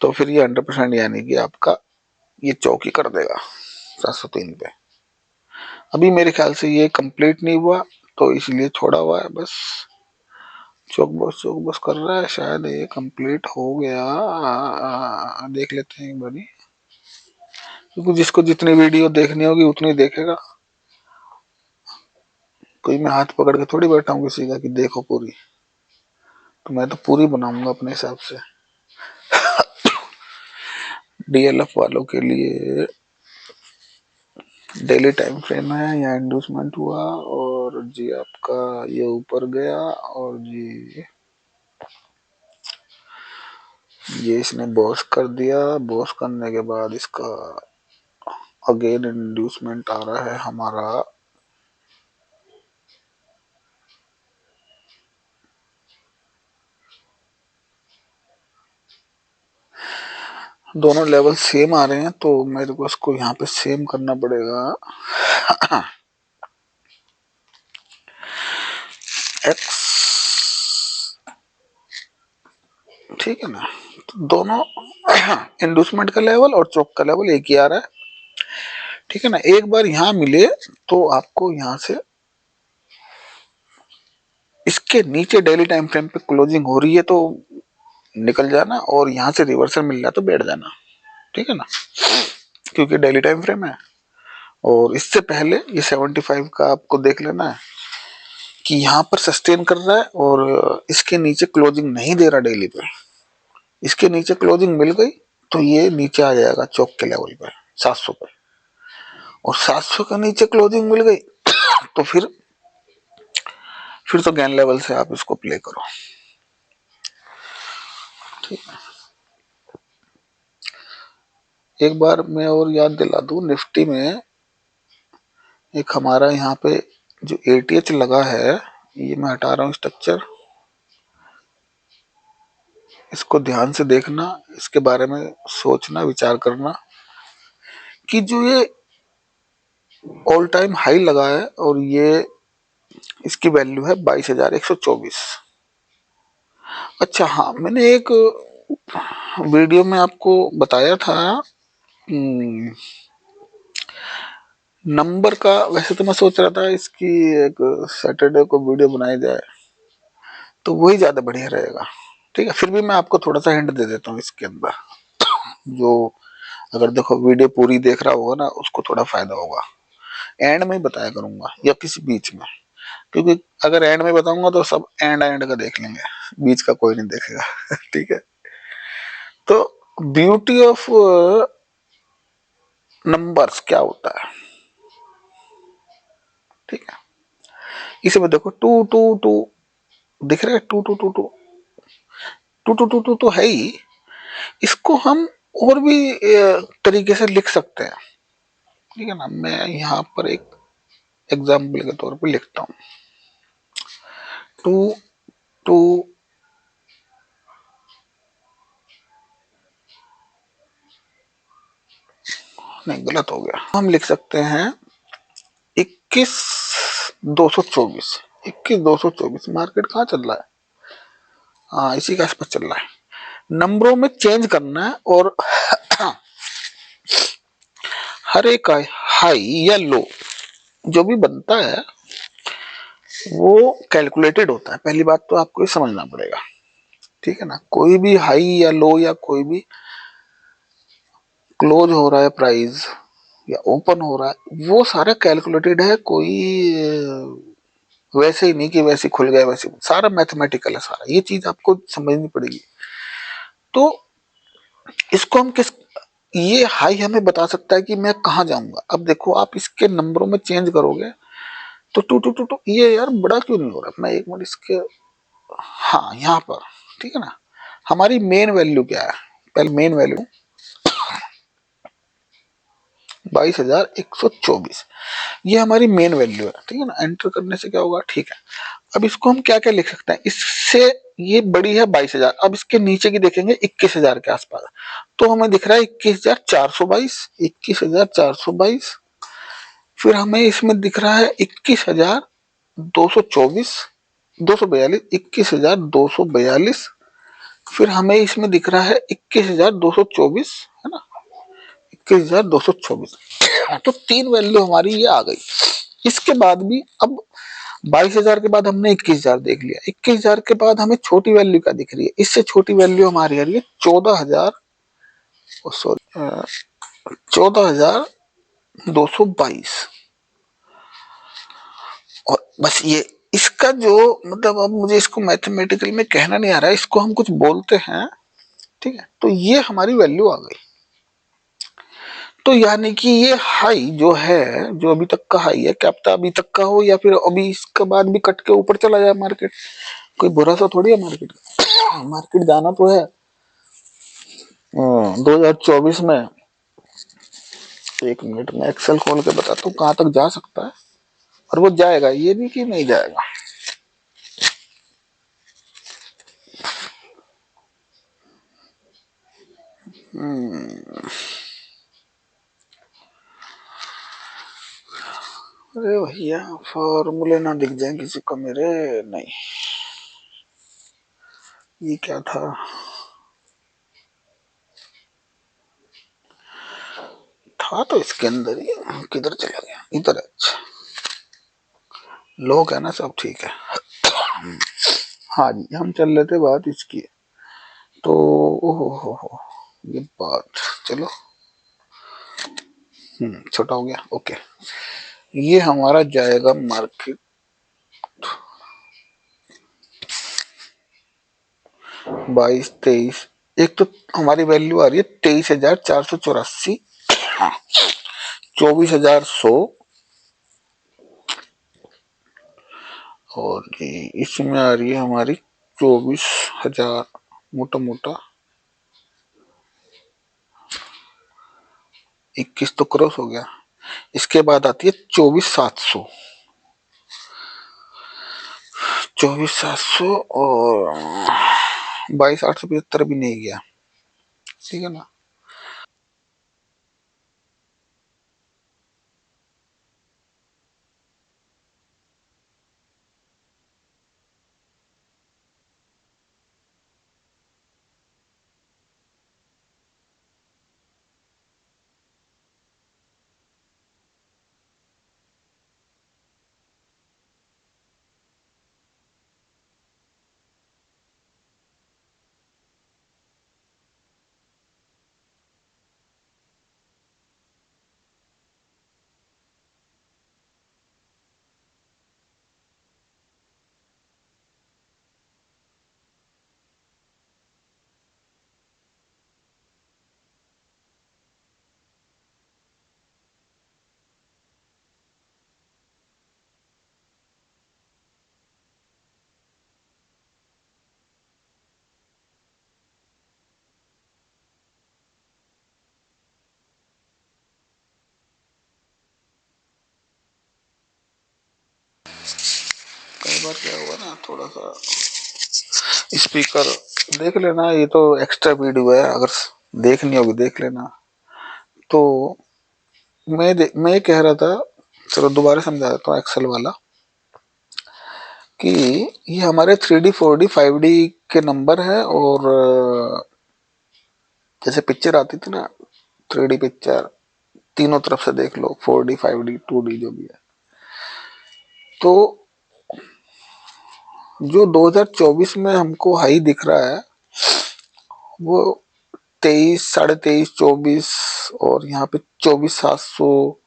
तो फिर ये 100% यानी कि आपका ये चौकी कर देगा 703 पे। अभी मेरे ख्याल से ये कंप्लीट नहीं हुआ तो इसलिए छोड़ा हुआ है बस, चौक बस कर रहा है, शायद ये कंप्लीट हो गया। देख लेते हैं एक बारी, क्योंकि जिसको जितनी वीडियो देखनी होगी उतनी देखेगा, कोई मैं हाथ पकड़ के थोड़ी बैठा हूँ किसी का कि देखो पूरी, तो मैं तो पूरी बनाऊंगा अपने हिसाब से। डीएलएफ वालों के लिए डेली टाइम फ्रेम है, यहाँ इंड्यूसमेंट हुआ और जी आपका ये ऊपर गया, और जी ये इसने बॉस कर दिया, बॉस करने के बाद इसका अगेन इंड्यूसमेंट आ रहा है हमारा, दोनों लेवल सेम आ रहे हैं तो मेरे को इसको यहाँ पे सेम करना पड़ेगा। एक्स, ठीक है ना, तो दोनों इंड्यूसमेंट का लेवल और चौक का लेवल एक ही आ रहा है, ठीक है ना। एक बार यहाँ मिले तो आपको यहाँ से इसके नीचे डेली टाइम फ्रेम पे क्लोजिंग हो रही है तो निकल जाना, और यहाँ से रिवर्सल मिल रहा है तो बैठ जाना, ठीक है ना, क्योंकि डेली टाइम फ्रेम है। और इससे पहले ये 75 का आपको देख लेना है कि यहाँ पर सस्टेन कर रहा है और इसके नीचे क्लोजिंग नहीं दे रहा डेली पे। इसके नीचे क्लोजिंग मिल गई तो ये नीचे आ जाएगा चौक के लेवल पे 700 पे, और 700 के नीचे क्लोजिंग मिल गई तो फिर तो गैन लेवल से आप इसको प्ले करो, ठीक है। एक बार मैं और याद दिला दूं, निफ्टी में एक हमारा यहाँ पे जो ATH लगा है, ये मैं हटा रहा हूँ स्ट्रक्चर, इसको ध्यान से देखना, इसके बारे में सोचना विचार करना कि जो ये ऑल टाइम हाई लगा है और ये इसकी वैल्यू है 22,124। अच्छा हाँ, मैंने एक वीडियो में आपको बताया था नंबर का। वैसे तो मैं सोच रहा था इसकी एक सैटरडे को वीडियो बनाई जाए तो वही ज्यादा बढ़िया रहेगा, ठीक है। फिर भी मैं आपको थोड़ा सा हिंट दे देता हूँ इसके अंदर, जो अगर देखो वीडियो पूरी देख रहा होगा ना उसको थोड़ा फायदा होगा। एंड में ही बताया करूंगा या किसी बीच में, क्योंकि अगर एंड में बताऊंगा तो सब एंड एंड का देख लेंगे, बीच का कोई नहीं देखेगा। ठीक है, तो ब्यूटी ऑफ नंबर्स क्या होता है, ठीक है। इसे में देखो 2 2 2 दिख रहा है, 2 2 2 2 तो है ही। इसको हम और भी तरीके से लिख सकते हैं, ठीक है ना। मैं यहाँ पर एक एग्जाम्पल के तौर पे लिखता हूँ 2 2, नहीं गलत हो गया, हम लिख सकते हैं 21,224। 21,224 मार्केट कहाँ चल रहा है, हाँ इसी के आसपास चल रहा है। नंबरों में चेंज करना है और हर एक हाई या लो जो भी बनता है वो कैलकुलेटेड होता है। पहली बात तो आपको ये समझना पड़ेगा, ठीक है ना। कोई भी हाई या लो या कोई भी क्लोज हो रहा है प्राइस या ओपन हो रहा है वो सारा कैलकुलेटेड है, कोई वैसे ही नहीं कि वैसे खुल गया वैसे, सारा मैथमेटिकल है सारा, ये चीज आपको समझनी पड़ेगी। तो इसको हम किस, ये हाई हमें बता सकता है कि मैं कहाँ जाऊंगा। अब देखो आप इसके नंबरों में चेंज करोगे तो 2 2 2 2 ये यार बड़ा क्यों नहीं हो रहा, मैं एक मिनट इसके, हाँ यहाँ पर, ठीक है ना। हमारी मेन वैल्यू क्या है, पहले मेन वैल्यू 22,124, ये हमारी मेन वैल्यू है, ठीक है ना। एंटर करने से क्या होगा, ठीक है। अब इसको हम क्या क्या लिख सकते हैं, इससे ये बड़ी है 22,000, अब इसके नीचे की देखेंगे 21,000 के आसपास, तो हमें दिख रहा है 21,422, 21,422। फिर हमें इसमें दिख रहा है 21,224, 242, 21,242। फिर हमें इसमें दिख रहा है 21,224, है ना, 21,224। तो तीन वैल्यू हमारी ये आ गई। इसके बाद भी अब 22,000 के बाद हमने 21,000 देख लिया, 21,000 के बाद हमें छोटी वैल्यू क्या दिख रही है, इससे छोटी वैल्यू हमारी आ रही है 14,000, सॉरी 14,222। और बस ये इसका जो मतलब, अब मुझे इसको मैथमेटिकली में कहना नहीं आ रहा है, इसको हम कुछ बोलते हैं, ठीक है। तो ये हमारी वैल्यू आ गई। तो यानी कि ये हाई जो है, जो अभी तक का हाई है, क्या पता अभी तक का हो या फिर अभी इसके बाद भी कट के ऊपर चला जाए मार्केट, कोई भरोसा थोड़ी है मार्केट का। मार्केट जाना तो है 2024 में। एक मिनट में एक्सेल खोल के बताता हूँ कहाँ तक जा सकता है, और वो जाएगा, ये नहीं कि नहीं जाएगा। हम्म, अरे भैया फॉर्मूले ना दिख जाए किसी को मेरे। नहीं, ये क्या था? था तो इसके अंदर ही, किधर चला गया? इधर है। अच्छा, लोग है ना, सब ठीक है। हाँ जी, हम चल रहे थे बात इसकी। तो ओहो हो, ये बात, चलो। छोटा हो गया, ओके। ये हमारा जाएगा मार्केट 22-23। एक तो हमारी वैल्यू आ रही है 23,484, 24,100। और ये इसमें आ रही है हमारी 24,000, मोटा मोटा 21 तो क्रॉस हो गया। इसके बाद आती है 24,700, 24,700 और 22,875 भी नहीं गया, ठीक है ना। कई बार क्या हुआ ना, थोड़ा सा स्पीकर देख लेना, ये तो एक्स्ट्रा वीडियो है, अगर देखनी होगी देख लेना। तो मैं ये कह रहा था, चलो दोबारा समझा देता हूँ एक्सेल वाला, कि ये हमारे 3D 4D 5D के नंबर है। और जैसे पिक्चर आती थी ना, 3D पिक्चर, तीनों तरफ से देख लो, 4D 5D 2D जो भी है। तो जो 2024 में हमको हाई दिख रहा है, वो 23, 23.5, 24, और यहाँ पे 24,700,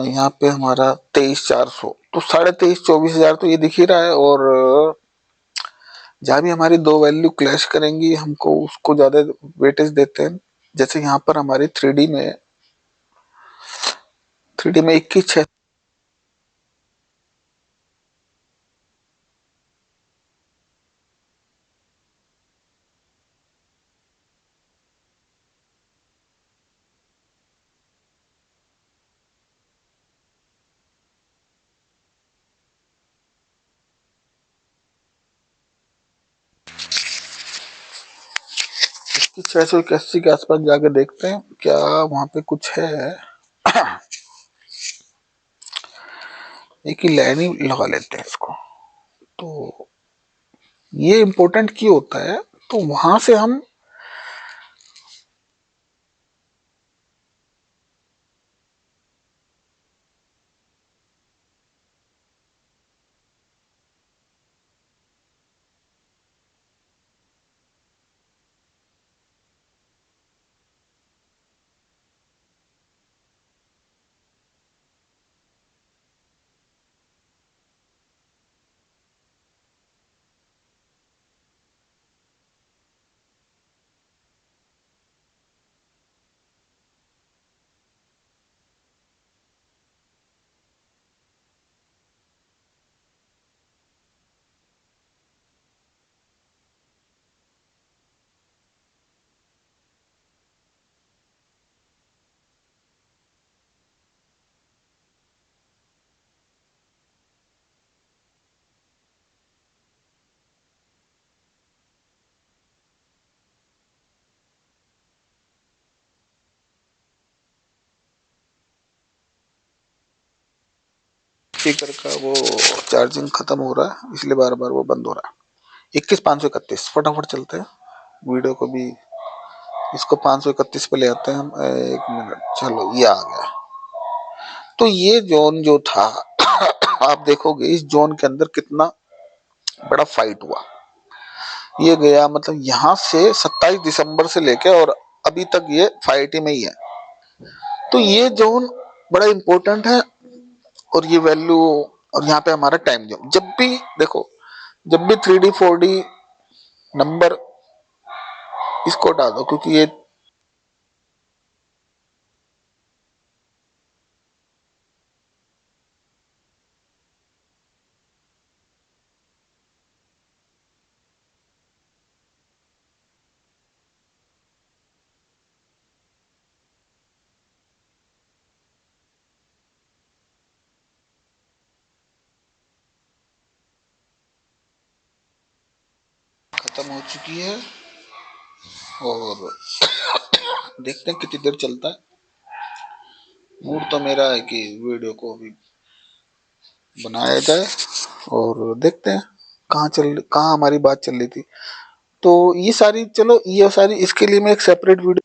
यहाँ पे हमारा 23,400, तो 23.5 24,000 तो ये दिख ही रहा है। और जहां भी हमारी दो वैल्यू क्लैश करेंगी, हमको उसको ज्यादा वेटेज देते हैं। जैसे यहाँ पर हमारी 3D में 21,600। इसकी 681 के आसपास जाके देखते हैं क्या वहां पे कुछ है। एक ही लाइन ही लगा लेते हैं इसको। तो ये इम्पोर्टेंट क्यों होता है? तो वहां से हम स्पीकर का वो चार्जिंग खत्म हो रहा है, इसलिए बार बार वो बंद हो रहा है। 21,531 फटाफट चलते हैं वीडियो को भी, इसको 531 पे ले आते हैं हम। एक मिनट, चलो ये आ गया। तो ये जोन जो था आप देखोगे इस जोन के अंदर कितना बड़ा फाइट हुआ। ये गया मतलब यहाँ से 27 दिसंबर से लेके और अभी तक ये फाइट ही में ही है। तो ये जोन बड़ा इंपॉर्टेंट है और ये वैल्यू, और यहाँ पे हमारा टाइम जोन। जब भी देखो, जब भी 3D 4D नंबर इसको हटा दो, क्योंकि ये खत्म हो चुकी है और देखते हैं कितनी देर चलता है। मूड तो मेरा है कि वीडियो को अभी बनाया जाए और देखते हैं कहाँ हमारी बात चल रही थी। तो ये सारी, चलो ये सारी, इसके लिए मैं एक सेपरेट वीडियो